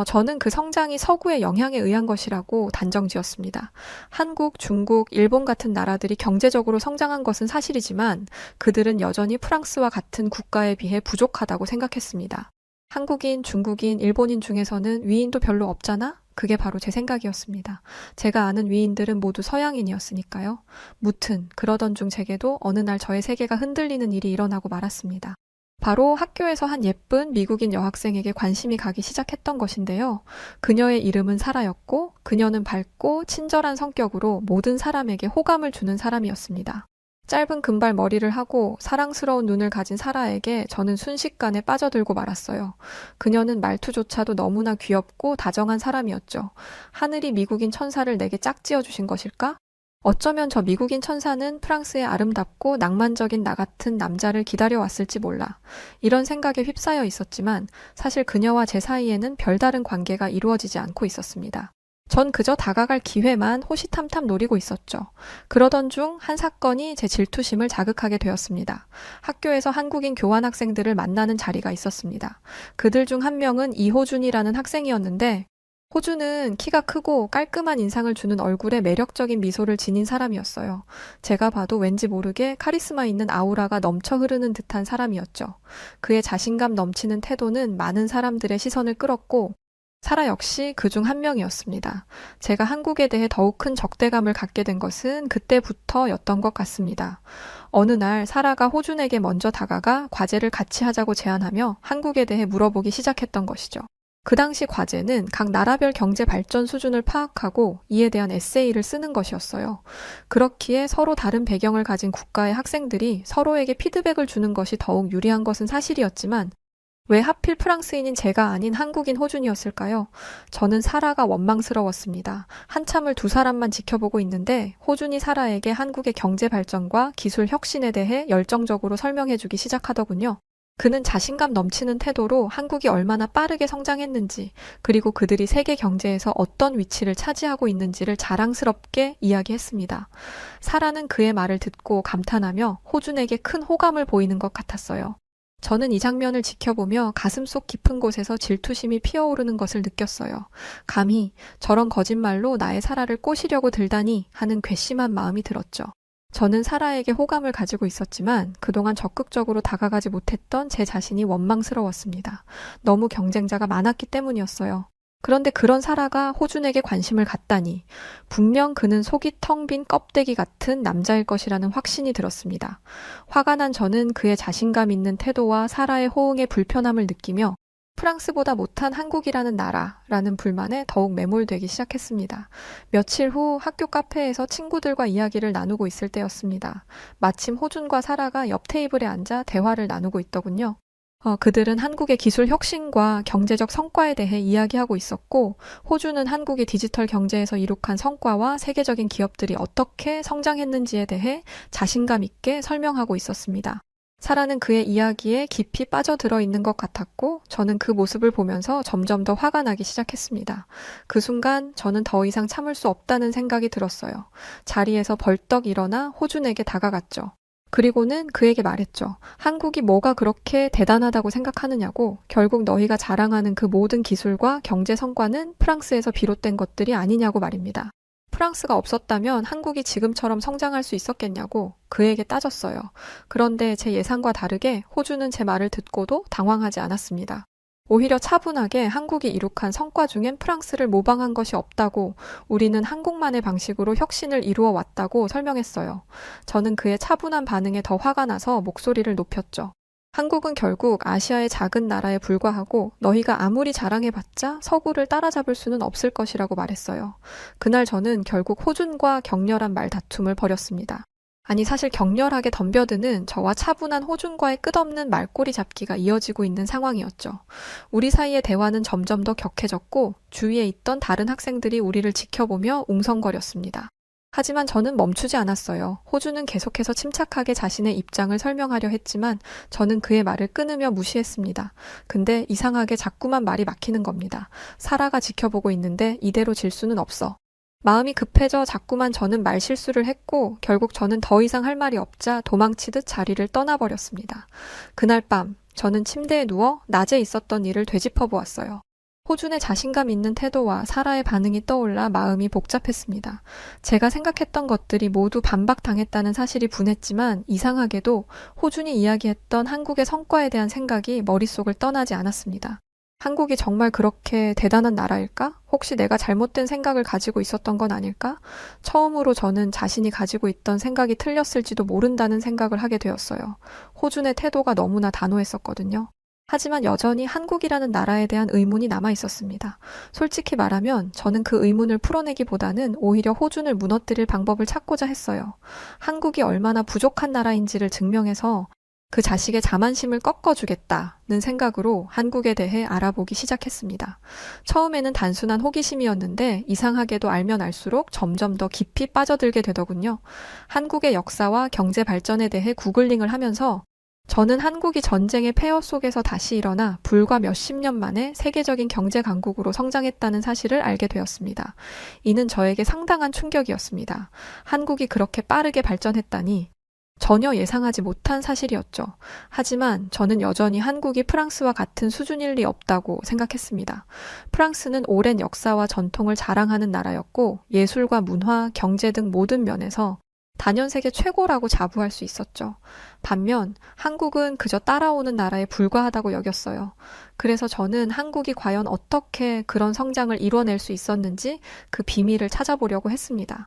Speaker 1: 저는 그 성장이 서구의 영향에 의한 것이라고 단정지었습니다. 한국, 중국, 일본 같은 나라들이 경제적으로 성장한 것은 사실이지만 그들은 여전히 프랑스와 같은 국가에 비해 부족하다고 생각했습니다. 한국인, 중국인, 일본인 중에서는 위인도 별로 없잖아? 그게 바로 제 생각이었습니다. 제가 아는 위인들은 모두 서양인이었으니까요. 무튼 그러던 중 제게도 어느 날 저의 세계가 흔들리는 일이 일어나고 말았습니다. 바로 학교에서 한 예쁜 미국인 여학생에게 관심이 가기 시작했던 것인데요. 그녀의 이름은 사라였고 그녀는 밝고 친절한 성격으로 모든 사람에게 호감을 주는 사람이었습니다. 짧은 금발 머리를 하고 사랑스러운 눈을 가진 사라에게 저는 순식간에 빠져들고 말았어요. 그녀는 말투조차도 너무나 귀엽고 다정한 사람이었죠. 하늘이 미국인 천사를 내게 짝지어 주신 것일까? 어쩌면 저 미국인 천사는 프랑스의 아름답고 낭만적인 나 같은 남자를 기다려왔을지 몰라. 이런 생각에 휩싸여 있었지만 사실 그녀와 제 사이에는 별다른 관계가 이루어지지 않고 있었습니다. 전 그저 다가갈 기회만 호시탐탐 노리고 있었죠. 그러던 중 한 사건이 제 질투심을 자극하게 되었습니다. 학교에서 한국인 교환학생들을 만나는 자리가 있었습니다. 그들 중 한 명은 이호준이라는 학생이었는데 호주는 키가 크고 깔끔한 인상을 주는 얼굴에 매력적인 미소를 지닌 사람이었어요. 제가 봐도 왠지 모르게 카리스마 있는 아우라가 넘쳐 흐르는 듯한 사람이었죠. 그의 자신감 넘치는 태도는 많은 사람들의 시선을 끌었고, 사라 역시 그중 한 명이었습니다. 제가 한국에 대해 더욱 큰 적대감을 갖게 된 것은 그때부터였던 것 같습니다. 어느 날 사라가 호준에게 먼저 다가가 과제를 같이 하자고 제안하며 한국에 대해 물어보기 시작했던 것이죠. 그 당시 과제는 각 나라별 경제 발전 수준을 파악하고 이에 대한 에세이를 쓰는 것이었어요. 그렇기에 서로 다른 배경을 가진 국가의 학생들이 서로에게 피드백을 주는 것이 더욱 유리한 것은 사실이었지만 왜 하필 프랑스인인 제가 아닌 한국인 호준이었을까요? 저는 사라가 원망스러웠습니다. 한참을 두 사람만 지켜보고 있는데 호준이 사라에게 한국의 경제 발전과 기술 혁신에 대해 열정적으로 설명해주기 시작하더군요. 그는 자신감 넘치는 태도로 한국이 얼마나 빠르게 성장했는지, 그리고 그들이 세계 경제에서 어떤 위치를 차지하고 있는지를 자랑스럽게 이야기했습니다. 사라는 그의 말을 듣고 감탄하며 호준에게 큰 호감을 보이는 것 같았어요. 저는 이 장면을 지켜보며 가슴속 깊은 곳에서 질투심이 피어오르는 것을 느꼈어요. 감히 저런 거짓말로 나의 사라를 꼬시려고 들다니 하는 괘씸한 마음이 들었죠. 저는 사라에게 호감을 가지고 있었지만 그동안 적극적으로 다가가지 못했던 제 자신이 원망스러웠습니다. 너무 경쟁자가 많았기 때문이었어요. 그런데 그런 사라가 호준에게 관심을 갖다니 분명 그는 속이 텅 빈 껍데기 같은 남자일 것이라는 확신이 들었습니다. 화가 난 저는 그의 자신감 있는 태도와 사라의 호응에 불편함을 느끼며 프랑스보다 못한 한국이라는 나라라는 불만에 더욱 매몰되기 시작했습니다. 며칠 후 학교 카페에서 친구들과 이야기를 나누고 있을 때였습니다. 마침 호준과 사라가 옆 테이블에 앉아 대화를 나누고 있더군요. 그들은 한국의 기술 혁신과 경제적 성과에 대해 이야기하고 있었고, 호주는 한국이 디지털 경제에서 이룩한 성과와 세계적인 기업들이 어떻게 성장했는지에 대해 자신감 있게 설명하고 있었습니다. 사라는 그의 이야기에 깊이 빠져들어 있는 것 같았고, 저는 그 모습을 보면서 점점 더 화가 나기 시작했습니다. 그 순간 저는 더 이상 참을 수 없다는 생각이 들었어요. 자리에서 벌떡 일어나 호준에게 다가갔죠. 그리고는 그에게 말했죠. 한국이 뭐가 그렇게 대단하다고 생각하느냐고. 결국 너희가 자랑하는 그 모든 기술과 경제 성과는 프랑스에서 비롯된 것들이 아니냐고 말입니다. 프랑스가 없었다면 한국이 지금처럼 성장할 수 있었겠냐고 그에게 따졌어요. 그런데 제 예상과 다르게 호주는 제 말을 듣고도 당황하지 않았습니다. 오히려 차분하게 한국이 이룩한 성과 중엔 프랑스를 모방한 것이 없다고, 우리는 한국만의 방식으로 혁신을 이루어 왔다고 설명했어요. 저는 그의 차분한 반응에 더 화가 나서 목소리를 높였죠. 한국은 결국 아시아의 작은 나라에 불과하고 너희가 아무리 자랑해봤자 서구를 따라잡을 수는 없을 것이라고 말했어요. 그날 저는 결국 호준과 격렬한 말다툼을 벌였습니다. 아니, 사실 격렬하게 덤벼드는 저와 차분한 호준과의 끝없는 말꼬리 잡기가 이어지고 있는 상황이었죠. 우리 사이의 대화는 점점 더 격해졌고 주위에 있던 다른 학생들이 우리를 지켜보며 웅성거렸습니다. 하지만 저는 멈추지 않았어요. 호주는 계속해서 침착하게 자신의 입장을 설명하려 했지만 저는 그의 말을 끊으며 무시했습니다. 근데 이상하게 자꾸만 말이 막히는 겁니다. 사라가 지켜보고 있는데 이대로 질 수는 없어. 마음이 급해져 자꾸만 저는 말실수를 했고 결국 저는 더 이상 할 말이 없자 도망치듯 자리를 떠나버렸습니다. 그날 밤 저는 침대에 누워 낮에 있었던 일을 되짚어 보았어요. 호준의 자신감 있는 태도와 사라의 반응이 떠올라 마음이 복잡했습니다. 제가 생각했던 것들이 모두 반박당했다는 사실이 분했지만 이상하게도 호준이 이야기했던 한국의 성과에 대한 생각이 머릿속을 떠나지 않았습니다. 한국이 정말 그렇게 대단한 나라일까? 혹시 내가 잘못된 생각을 가지고 있었던 건 아닐까? 처음으로 저는 자신이 가지고 있던 생각이 틀렸을지도 모른다는 생각을 하게 되었어요. 호준의 태도가 너무나 단호했었거든요. 하지만 여전히 한국이라는 나라에 대한 의문이 남아 있었습니다. 솔직히 말하면 저는 그 의문을 풀어내기보다는 오히려 호준을 무너뜨릴 방법을 찾고자 했어요. 한국이 얼마나 부족한 나라인지를 증명해서 그 자식의 자만심을 꺾어주겠다는 생각으로 한국에 대해 알아보기 시작했습니다. 처음에는 단순한 호기심이었는데 이상하게도 알면 알수록 점점 더 깊이 빠져들게 되더군요. 한국의 역사와 경제 발전에 대해 구글링을 하면서 저는 한국이 전쟁의 폐허 속에서 다시 일어나 불과 몇십 년 만에 세계적인 경제 강국으로 성장했다는 사실을 알게 되었습니다. 이는 저에게 상당한 충격이었습니다. 한국이 그렇게 빠르게 발전했다니, 전혀 예상하지 못한 사실이었죠. 하지만 저는 여전히 한국이 프랑스와 같은 수준일 리 없다고 생각했습니다. 프랑스는 오랜 역사와 전통을 자랑하는 나라였고 예술과 문화, 경제 등 모든 면에서 단연세계 최고라고 자부할 수 있었죠. 반면 한국은 그저 따라오는 나라에 불과하다고 여겼어요. 그래서 저는 한국이 과연 어떻게 그런 성장을 이뤄낼 수 있었는지 그 비밀을 찾아보려고 했습니다.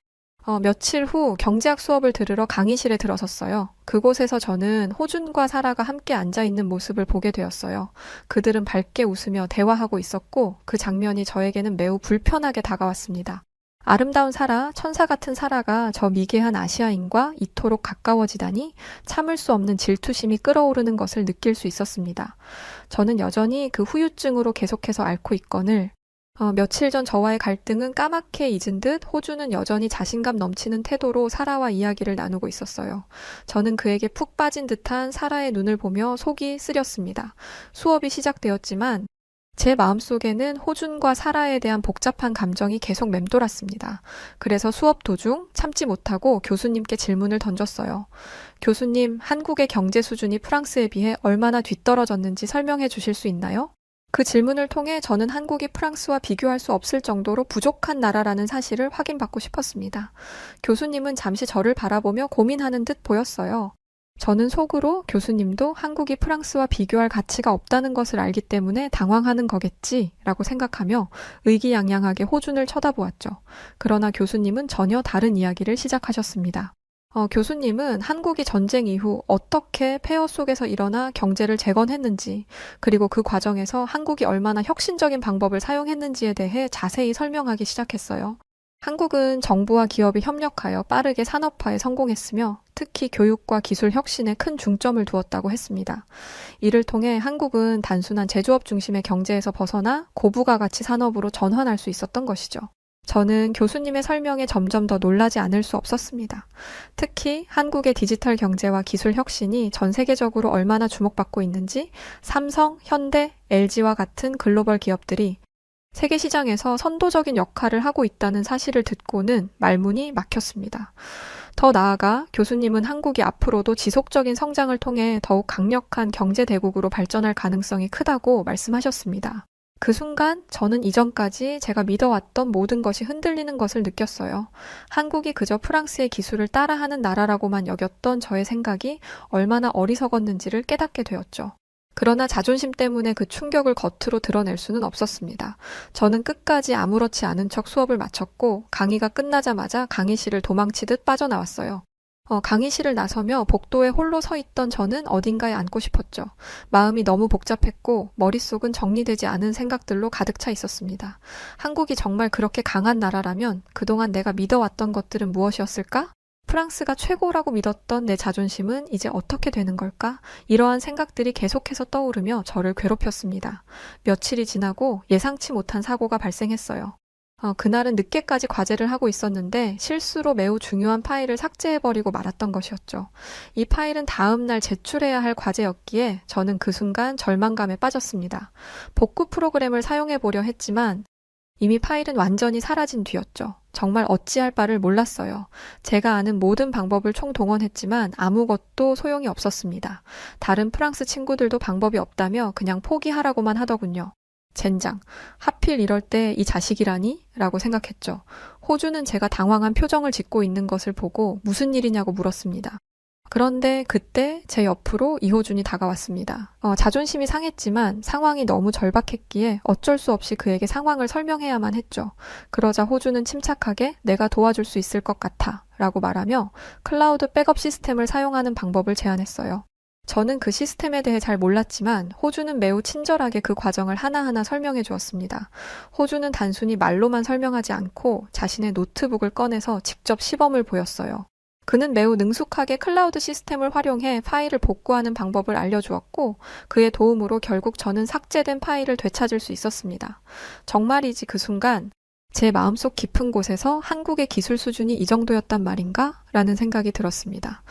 Speaker 1: 며칠 후 경제학 수업을 들으러 강의실에 들어섰어요. 그곳에서 저는 호준과 사라가 함께 앉아 있는 모습을 보게 되었어요. 그들은 밝게 웃으며 대화하고 있었고 그 장면이 저에게는 매우 불편하게 다가왔습니다. 아름다운 사라, 천사 같은 사라가 저 미개한 아시아인과 이토록 가까워지다니 참을 수 없는 질투심이 끓어오르는 것을 느낄 수 있었습니다. 저는 여전히 그 후유증으로 계속해서 앓고 있거늘 며칠 전 저와의 갈등은 까맣게 잊은 듯 호주는 여전히 자신감 넘치는 태도로 사라와 이야기를 나누고 있었어요. 저는 그에게 푹 빠진 듯한 사라의 눈을 보며 속이 쓰렸습니다. 수업이 시작되었지만 제 마음속에는 호준과 사라에 대한 복잡한 감정이 계속 맴돌았습니다. 그래서 수업 도중 참지 못하고 교수님께 질문을 던졌어요. 교수님, 한국의 경제 수준이 프랑스에 비해 얼마나 뒤떨어졌는지 설명해 주실 수 있나요? 그 질문을 통해 저는 한국이 프랑스와 비교할 수 없을 정도로 부족한 나라라는 사실을 확인받고 싶었습니다. 교수님은 잠시 저를 바라보며 고민하는 듯 보였어요. 저는 속으로 교수님도 한국이 프랑스와 비교할 가치가 없다는 것을 알기 때문에 당황하는 거겠지라고 생각하며 의기양양하게 호준을 쳐다보았죠. 그러나 교수님은 전혀 다른 이야기를 시작하셨습니다. 교수님은 한국이 전쟁 이후 어떻게 폐허 속에서 일어나 경제를 재건했는지, 그리고 그 과정에서 한국이 얼마나 혁신적인 방법을 사용했는지에 대해 자세히 설명하기 시작했어요. 한국은 정부와 기업이 협력하여 빠르게 산업화에 성공했으며 특히 교육과 기술 혁신에 큰 중점을 두었다고 했습니다. 이를 통해 한국은 단순한 제조업 중심의 경제에서 벗어나 고부가 가치 산업으로 전환할 수 있었던 것이죠. 저는 교수님의 설명에 점점 더 놀라지 않을 수 없었습니다. 특히 한국의 디지털 경제와 기술 혁신이 전 세계적으로 얼마나 주목받고 있는지 삼성, 현대, LG와 같은 글로벌 기업들이 세계 시장에서 선도적인 역할을 하고 있다는 사실을 듣고는 말문이 막혔습니다. 더 나아가 교수님은 한국이 앞으로도 지속적인 성장을 통해 더욱 강력한 경제 대국으로 발전할 가능성이 크다고 말씀하셨습니다. 그 순간 저는 이전까지 제가 믿어왔던 모든 것이 흔들리는 것을 느꼈어요. 한국이 그저 프랑스의 기술을 따라하는 나라라고만 여겼던 저의 생각이 얼마나 어리석었는지를 깨닫게 되었죠. 그러나 자존심 때문에 그 충격을 겉으로 드러낼 수는 없었습니다. 저는 끝까지 아무렇지 않은 척 수업을 마쳤고 강의가 끝나자마자 강의실을 도망치듯 빠져나왔어요. 강의실을 나서며 복도에 홀로 서 있던 저는 어딘가에 앉고 싶었죠. 마음이 너무 복잡했고 머릿속은 정리되지 않은 생각들로 가득 차 있었습니다. 한국이 정말 그렇게 강한 나라라면 그동안 내가 믿어왔던 것들은 무엇이었을까? 프랑스가 최고라고 믿었던 내 자존심은 이제 어떻게 되는 걸까? 이러한 생각들이 계속해서 떠오르며 저를 괴롭혔습니다. 며칠이 지나고 예상치 못한 사고가 발생했어요. 그날은 늦게까지 과제를 하고 있었는데 실수로 매우 중요한 파일을 삭제해버리고 말았던 것이었죠. 이 파일은 다음날 제출해야 할 과제였기에 저는 그 순간 절망감에 빠졌습니다. 복구 프로그램을 사용해보려 했지만 이미 파일은 완전히 사라진 뒤였죠. 정말 어찌할 바를 몰랐어요. 제가 아는 모든 방법을 총동원했지만 아무것도 소용이 없었습니다. 다른 프랑스 친구들도 방법이 없다며 그냥 포기하라고만 하더군요. 젠장, 하필 이럴 때 이 자식이라니? 라고 생각했죠. 호주는 제가 당황한 표정을 짓고 있는 것을 보고 무슨 일이냐고 물었습니다. 그런데 그때 제 옆으로 이호준이 다가왔습니다. 자존심이 상했지만 상황이 너무 절박했기에 어쩔 수 없이 그에게 상황을 설명해야만 했죠. 그러자 호준은 침착하게 내가 도와줄 수 있을 것 같아 라고 말하며 클라우드 백업 시스템을 사용하는 방법을 제안했어요. 저는 그 시스템에 대해 잘 몰랐지만 호주는 매우 친절하게 그 과정을 하나하나 설명해 주었습니다. 호주는 단순히 말로만 설명하지 않고 자신의 노트북을 꺼내서 직접 시범을 보였어요. 그는 매우 능숙하게 클라우드 시스템을 활용해 파일을 복구하는 방법을 알려주었고 그의 도움으로 결국 저는 삭제된 파일을 되찾을 수 있었습니다. 정말이지 그 순간 제 마음속 깊은 곳에서 한국의 기술 수준이 이 정도였단 말인가? 라는 생각이 들었습니다.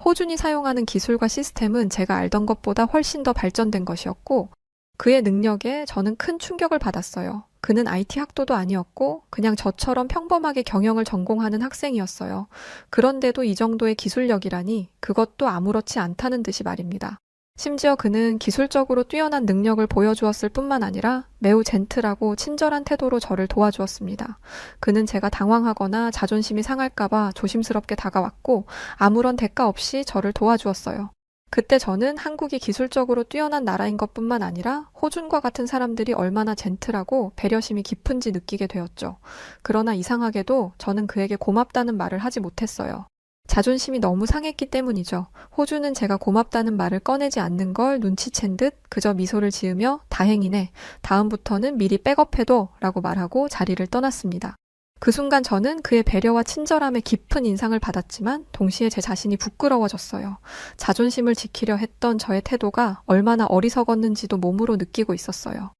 Speaker 1: 호준이 사용하는 기술과 시스템은 제가 알던 것보다 훨씬 더 발전된 것이었고 그의 능력에 저는 큰 충격을 받았어요. 그는 IT 학도도 아니었고 그냥 저처럼 평범하게 경영을 전공하는 학생이었어요. 그런데도 이 정도의 기술력이라니 그것도 아무렇지 않다는 듯이 말입니다. 심지어 그는 기술적으로 뛰어난 능력을 보여주었을 뿐만 아니라 매우 젠틀하고 친절한 태도로 저를 도와주었습니다. 그는 제가 당황하거나 자존심이 상할까봐 조심스럽게 다가왔고 아무런 대가 없이 저를 도와주었어요. 그때 저는 한국이 기술적으로 뛰어난 나라인 것뿐만 아니라 호준과 같은 사람들이 얼마나 젠틀하고 배려심이 깊은지 느끼게 되었죠. 그러나 이상하게도 저는 그에게 고맙다는 말을 하지 못했어요. 자존심이 너무 상했기 때문이죠. 호주는 제가 고맙다는 말을 꺼내지 않는 걸 눈치챈 듯 그저 미소를 지으며 다행이네. 다음부터는 미리 백업해둬 라고 말하고 자리를 떠났습니다. 그 순간 저는 그의 배려와 친절함에 깊은 인상을 받았지만 동시에 제 자신이 부끄러워졌어요. 자존심을 지키려 했던 저의 태도가 얼마나 어리석었는지도 몸으로 느끼고 있었어요.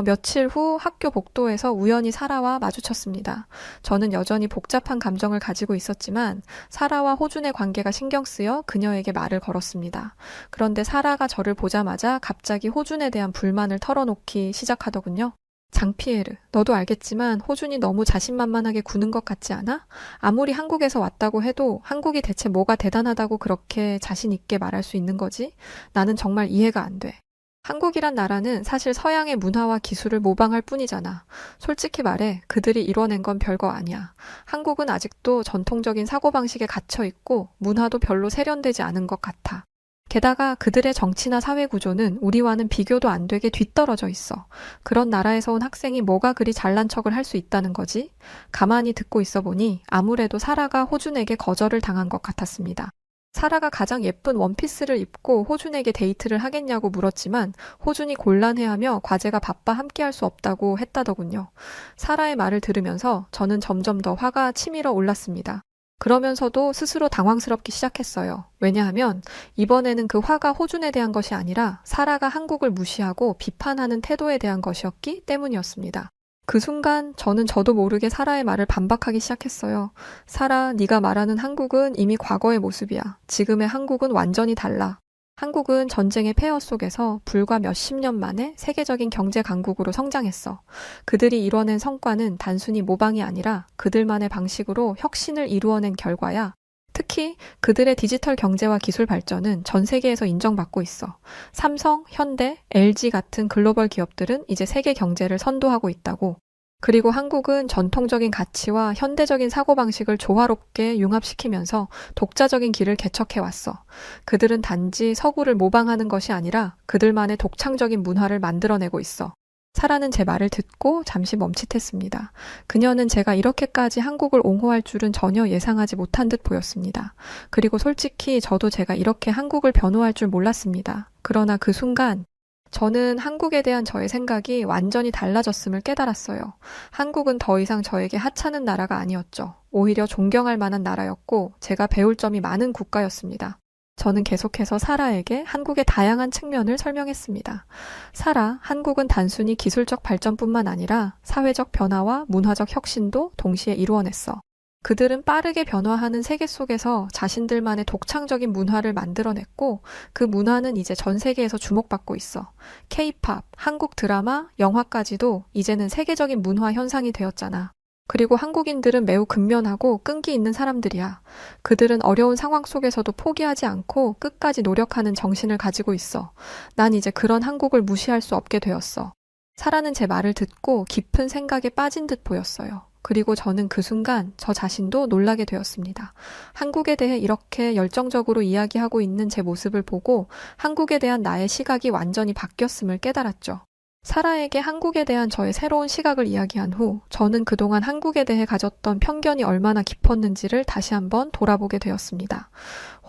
Speaker 1: 며칠 후 학교 복도에서 우연히 사라와 마주쳤습니다. 저는 여전히 복잡한 감정을 가지고 있었지만 사라와 호준의 관계가 신경 쓰여 그녀에게 말을 걸었습니다. 그런데 사라가 저를 보자마자 갑자기 호준에 대한 불만을 털어놓기 시작하더군요. 장피에르, 너도 알겠지만 호준이 너무 자신만만하게 구는 것 같지 않아? 아무리 한국에서 왔다고 해도 한국이 대체 뭐가 대단하다고 그렇게 자신 있게 말할 수 있는 거지? 나는 정말 이해가 안 돼. 한국이란 나라는 사실 서양의 문화와 기술을 모방할 뿐이잖아. 솔직히 말해 그들이 이뤄낸 건 별거 아니야. 한국은 아직도 전통적인 사고방식에 갇혀 있고 문화도 별로 세련되지 않은 것 같아. 게다가 그들의 정치나 사회 구조는 우리와는 비교도 안 되게 뒤떨어져 있어. 그런 나라에서 온 학생이 뭐가 그리 잘난 척을 할 수 있다는 거지? 가만히 듣고 있어 보니 아무래도 사라가 호준에게 거절을 당한 것 같았습니다. 사라가 가장 예쁜 원피스를 입고 호준에게 데이트를 하겠냐고 물었지만 호준이 곤란해하며 과제가 바빠 함께할 수 없다고 했다더군요. 사라의 말을 들으면서 저는 점점 더 화가 치밀어 올랐습니다. 그러면서도 스스로 당황스럽기 시작했어요. 왜냐하면 이번에는 그 화가 호준에 대한 것이 아니라 사라가 한국을 무시하고 비판하는 태도에 대한 것이었기 때문이었습니다. 그 순간 저는 저도 모르게 사라의 말을 반박하기 시작했어요. 사라, 네가 말하는 한국은 이미 과거의 모습이야. 지금의 한국은 완전히 달라. 한국은 전쟁의 폐허 속에서 불과 몇십 년 만에 세계적인 경제 강국으로 성장했어. 그들이 이뤄낸 성과는 단순히 모방이 아니라 그들만의 방식으로 혁신을 이루어낸 결과야. 특히 그들의 디지털 경제와 기술 발전은 전 세계에서 인정받고 있어. 삼성, 현대, LG 같은 글로벌 기업들은 이제 세계 경제를 선도하고 있다고. 그리고 한국은 전통적인 가치와 현대적인 사고방식을 조화롭게 융합시키면서 독자적인 길을 개척해왔어. 그들은 단지 서구를 모방하는 것이 아니라 그들만의 독창적인 문화를 만들어내고 있어. 사라는 제 말을 듣고 잠시 멈칫했습니다. 그녀는 제가 이렇게까지 한국을 옹호할 줄은 전혀 예상하지 못한 듯 보였습니다. 그리고 솔직히 저도 제가 이렇게 한국을 변호할 줄 몰랐습니다. 그러나 그 순간 저는 한국에 대한 저의 생각이 완전히 달라졌음을 깨달았어요. 한국은 더 이상 저에게 하찮은 나라가 아니었죠. 오히려 존경할 만한 나라였고 제가 배울 점이 많은 국가였습니다. 저는 계속해서 사라에게 한국의 다양한 측면을 설명했습니다. 사라, 한국은 단순히 기술적 발전뿐만 아니라 사회적 변화와 문화적 혁신도 동시에 이루어냈어. 그들은 빠르게 변화하는 세계 속에서 자신들만의 독창적인 문화를 만들어냈고 그 문화는 이제 전 세계에서 주목받고 있어. K-팝, 한국 드라마, 영화까지도 이제는 세계적인 문화 현상이 되었잖아. 그리고 한국인들은 매우 근면하고 끈기 있는 사람들이야. 그들은 어려운 상황 속에서도 포기하지 않고 끝까지 노력하는 정신을 가지고 있어. 난 이제 그런 한국을 무시할 수 없게 되었어. 사라는 제 말을 듣고 깊은 생각에 빠진 듯 보였어요. 그리고 저는 그 순간 저 자신도 놀라게 되었습니다. 한국에 대해 이렇게 열정적으로 이야기하고 있는 제 모습을 보고 한국에 대한 나의 시각이 완전히 바뀌었음을 깨달았죠. 사라에게 한국에 대한 저의 새로운 시각을 이야기한 후 저는 그동안 한국에 대해 가졌던 편견이 얼마나 깊었는지를 다시 한번 돌아보게 되었습니다.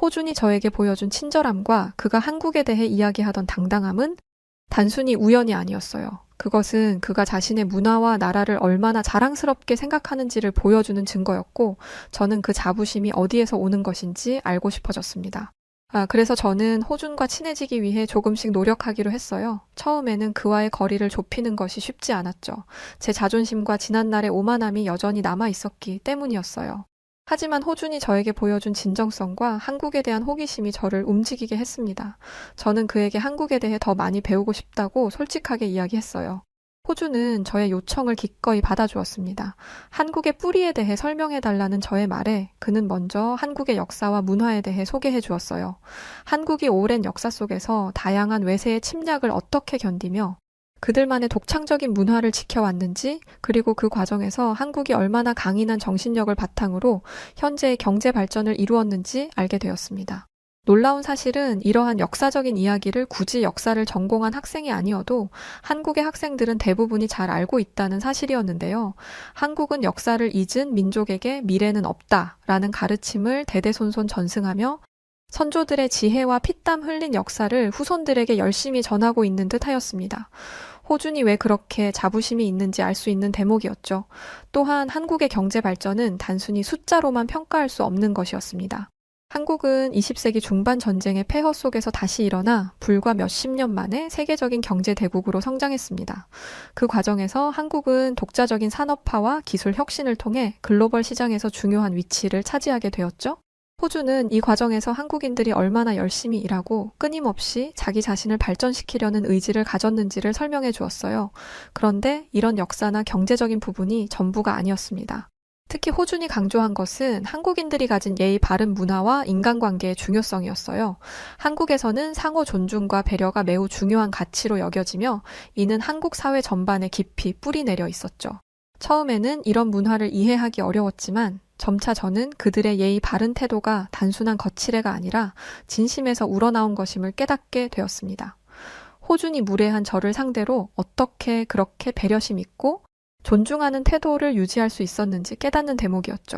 Speaker 1: 호준이 저에게 보여준 친절함과 그가 한국에 대해 이야기하던 당당함은 단순히 우연이 아니었어요. 그것은 그가 자신의 문화와 나라를 얼마나 자랑스럽게 생각하는지를 보여주는 증거였고 저는 그 자부심이 어디에서 오는 것인지 알고 싶어졌습니다. 그래서 저는 호준과 친해지기 위해 조금씩 노력하기로 했어요. 처음에는 그와의 거리를 좁히는 것이 쉽지 않았죠. 제 자존심과 지난날의 오만함이 여전히 남아 있었기 때문이었어요. 하지만 호준이 저에게 보여준 진정성과 한국에 대한 호기심이 저를 움직이게 했습니다. 저는 그에게 한국에 대해 더 많이 배우고 싶다고 솔직하게 이야기했어요. 호주는 저의 요청을 기꺼이 받아주었습니다. 한국의 뿌리에 대해 설명해달라는 저의 말에 그는 먼저 한국의 역사와 문화에 대해 소개해 주었어요. 한국이 오랜 역사 속에서 다양한 외세의 침략을 어떻게 견디며 그들만의 독창적인 문화를 지켜왔는지, 그리고 그 과정에서 한국이 얼마나 강인한 정신력을 바탕으로 현재의 경제 발전을 이루었는지 알게 되었습니다. 놀라운 사실은 이러한 역사적인 이야기를 굳이 역사를 전공한 학생이 아니어도 한국의 학생들은 대부분이 잘 알고 있다는 사실이었는데요. 한국은 역사를 잊은 민족에게 미래는 없다라는 가르침을 대대손손 전승하며 선조들의 지혜와 피땀 흘린 역사를 후손들에게 열심히 전하고 있는 듯하였습니다. 호준이 왜 그렇게 자부심이 있는지 알 수 있는 대목이었죠. 또한 한국의 경제 발전은 단순히 숫자로만 평가할 수 없는 것이었습니다. 한국은 20세기 중반 전쟁의 폐허 속에서 다시 일어나 불과 몇십 년 만에 세계적인 경제 대국으로 성장했습니다. 그 과정에서 한국은 독자적인 산업화와 기술 혁신을 통해 글로벌 시장에서 중요한 위치를 차지하게 되었죠. 호주는 이 과정에서 한국인들이 얼마나 열심히 일하고 끊임없이 자기 자신을 발전시키려는 의지를 가졌는지를 설명해 주었어요. 그런데 이런 역사나 경제적인 부분이 전부가 아니었습니다. 특히 호준이 강조한 것은 한국인들이 가진 예의 바른 문화와 인간관계의 중요성이었어요. 한국에서는 상호 존중과 배려가 매우 중요한 가치로 여겨지며 이는 한국 사회 전반에 깊이 뿌리 내려 있었죠. 처음에는 이런 문화를 이해하기 어려웠지만 점차 저는 그들의 예의 바른 태도가 단순한 거칠애가 아니라 진심에서 우러나온 것임을 깨닫게 되었습니다. 호준이 무례한 저를 상대로 어떻게 그렇게 배려심 있고 존중하는 태도를 유지할 수 있었는지 깨닫는 대목이었죠.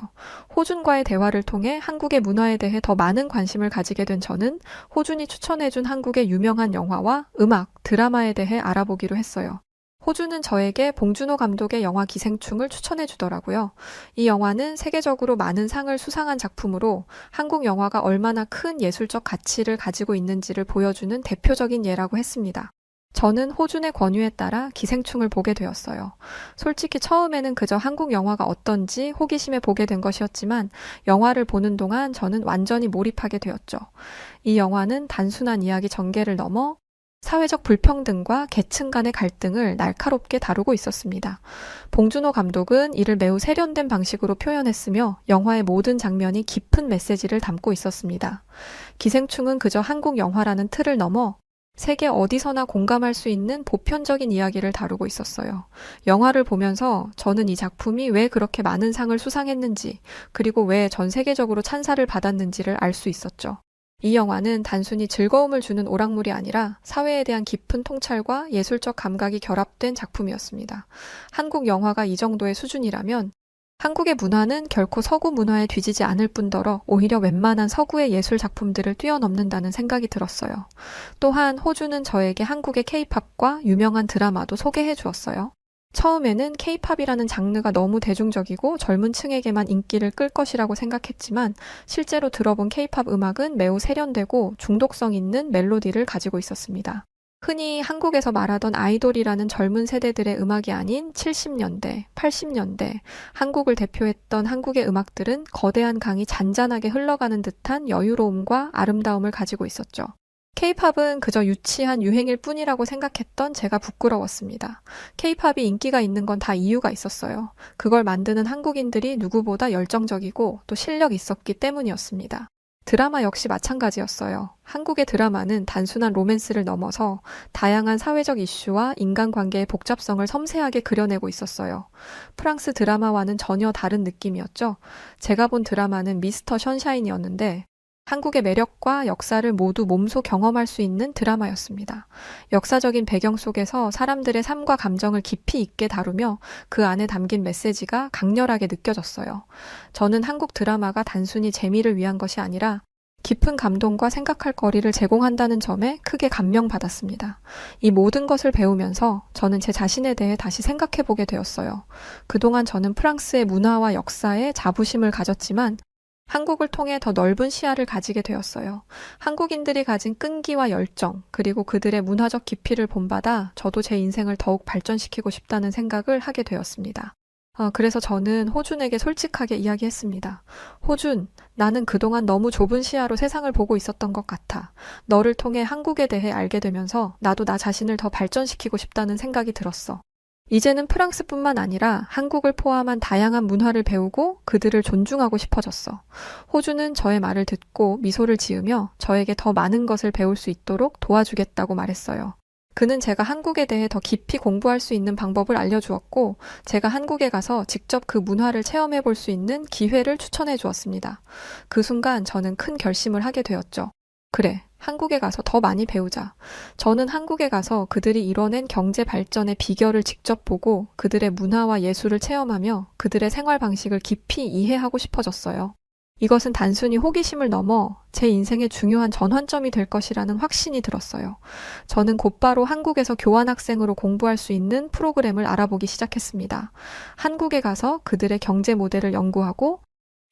Speaker 1: 호준과의 대화를 통해 한국의 문화에 대해 더 많은 관심을 가지게 된 저는 호준이 추천해준 한국의 유명한 영화와 음악, 드라마에 대해 알아보기로 했어요. 호준은 저에게 봉준호 감독의 영화 기생충을 추천해 주더라고요. 이 영화는 세계적으로 많은 상을 수상한 작품으로 한국 영화가 얼마나 큰 예술적 가치를 가지고 있는지를 보여주는 대표적인 예라고 했습니다. 저는 호준의 권유에 따라 기생충을 보게 되었어요. 솔직히 처음에는 그저 한국 영화가 어떤지 호기심에 보게 된 것이었지만 영화를 보는 동안 저는 완전히 몰입하게 되었죠. 이 영화는 단순한 이야기 전개를 넘어 사회적 불평등과 계층 간의 갈등을 날카롭게 다루고 있었습니다. 봉준호 감독은 이를 매우 세련된 방식으로 표현했으며 영화의 모든 장면이 깊은 메시지를 담고 있었습니다. 기생충은 그저 한국 영화라는 틀을 넘어 세계 어디서나 공감할 수 있는 보편적인 이야기를 다루고 있었어요. 영화를 보면서 저는 이 작품이 왜 그렇게 많은 상을 수상했는지, 그리고 왜 전 세계적으로 찬사를 받았는지를 알 수 있었죠. 이 영화는 단순히 즐거움을 주는 오락물이 아니라 사회에 대한 깊은 통찰과 예술적 감각이 결합된 작품이었습니다. 한국 영화가 이 정도의 수준이라면 한국의 문화는 결코 서구 문화에 뒤지지 않을 뿐더러 오히려 웬만한 서구의 예술 작품들을 뛰어넘는다는 생각이 들었어요. 또한 호주는 저에게 한국의 K-팝과 유명한 드라마도 소개해 주었어요. 처음에는 K-팝이라는 장르가 너무 대중적이고 젊은 층에게만 인기를 끌 것이라고 생각했지만 실제로 들어본 K-팝 음악은 매우 세련되고 중독성 있는 멜로디를 가지고 있었습니다. 흔히 한국에서 말하던 아이돌이라는 젊은 세대들의 음악이 아닌 70년대, 80년대 한국을 대표했던 한국의 음악들은 거대한 강이 잔잔하게 흘러가는 듯한 여유로움과 아름다움을 가지고 있었죠. K-팝은 그저 유치한 유행일 뿐이라고 생각했던 제가 부끄러웠습니다. K-팝이 인기가 있는 건 다 이유가 있었어요. 그걸 만드는 한국인들이 누구보다 열정적이고 또 실력 있었기 때문이었습니다. 드라마 역시 마찬가지였어요. 한국의 드라마는 단순한 로맨스를 넘어서 다양한 사회적 이슈와 인간관계의 복잡성을 섬세하게 그려내고 있었어요. 프랑스 드라마와는 전혀 다른 느낌이었죠. 제가 본 드라마는 미스터 션샤인이었는데 한국의 매력과 역사를 모두 몸소 경험할 수 있는 드라마였습니다. 역사적인 배경 속에서 사람들의 삶과 감정을 깊이 있게 다루며 그 안에 담긴 메시지가 강렬하게 느껴졌어요. 저는 한국 드라마가 단순히 재미를 위한 것이 아니라 깊은 감동과 생각할 거리를 제공한다는 점에 크게 감명받았습니다. 이 모든 것을 배우면서 저는 제 자신에 대해 다시 생각해보게 되었어요. 그동안 저는 프랑스의 문화와 역사에 자부심을 가졌지만 한국을 통해 더 넓은 시야를 가지게 되었어요. 한국인들이 가진 끈기와 열정, 그리고 그들의 문화적 깊이를 본받아 저도 제 인생을 더욱 발전시키고 싶다는 생각을 하게 되었습니다. 그래서 저는 호준에게 솔직하게 이야기했습니다. 호준, 나는 그동안 너무 좁은 시야로 세상을 보고 있었던 것 같아. 너를 통해 한국에 대해 알게 되면서 나도 나 자신을 더 발전시키고 싶다는 생각이 들었어. 이제는 프랑스뿐만 아니라 한국을 포함한 다양한 문화를 배우고 그들을 존중하고 싶어졌어. 호주는 저의 말을 듣고 미소를 지으며 저에게 더 많은 것을 배울 수 있도록 도와주겠다고 말했어요. 그는 제가 한국에 대해 더 깊이 공부할 수 있는 방법을 알려주었고, 제가 한국에 가서 직접 그 문화를 체험해 볼 수 있는 기회를 추천해 주었습니다. 그 순간 저는 큰 결심을 하게 되었죠. 그래, 한국에 가서 더 많이 배우자. 저는 한국에 가서 그들이 이뤄낸 경제 발전의 비결을 직접 보고 그들의 문화와 예술을 체험하며 그들의 생활 방식을 깊이 이해하고 싶어졌어요. 이것은 단순히 호기심을 넘어 제 인생의 중요한 전환점이 될 것이라는 확신이 들었어요. 저는 곧바로 한국에서 교환학생으로 공부할 수 있는 프로그램을 알아보기 시작했습니다. 한국에 가서 그들의 경제 모델을 연구하고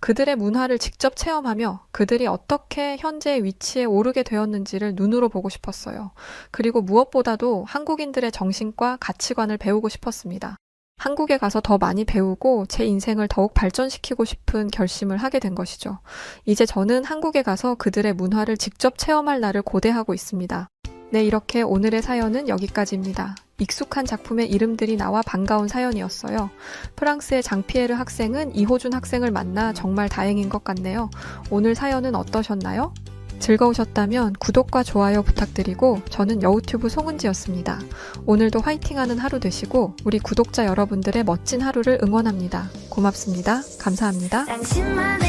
Speaker 1: 그들의 문화를 직접 체험하며 그들이 어떻게 현재의 위치에 오르게 되었는지를 눈으로 보고 싶었어요. 그리고 무엇보다도 한국인들의 정신과 가치관을 배우고 싶었습니다. 한국에 가서 더 많이 배우고 제 인생을 더욱 발전시키고 싶은 결심을 하게 된 것이죠. 이제 저는 한국에 가서 그들의 문화를 직접 체험할 날을 고대하고 있습니다. 네, 이렇게 오늘의 사연은 여기까지입니다. 익숙한 작품의 이름들이 나와 반가운 사연이었어요. 프랑스의 장피에르 학생은 이호준 학생을 만나 정말 다행인 것 같네요. 오늘 사연은 어떠셨나요? 즐거우셨다면 구독과 좋아요 부탁드리고 저는 여우튜브 송은지였습니다. 오늘도 화이팅하는 하루 되시고 우리 구독자 여러분들의 멋진 하루를 응원합니다. 고맙습니다. 감사합니다.
Speaker 2: 당신만의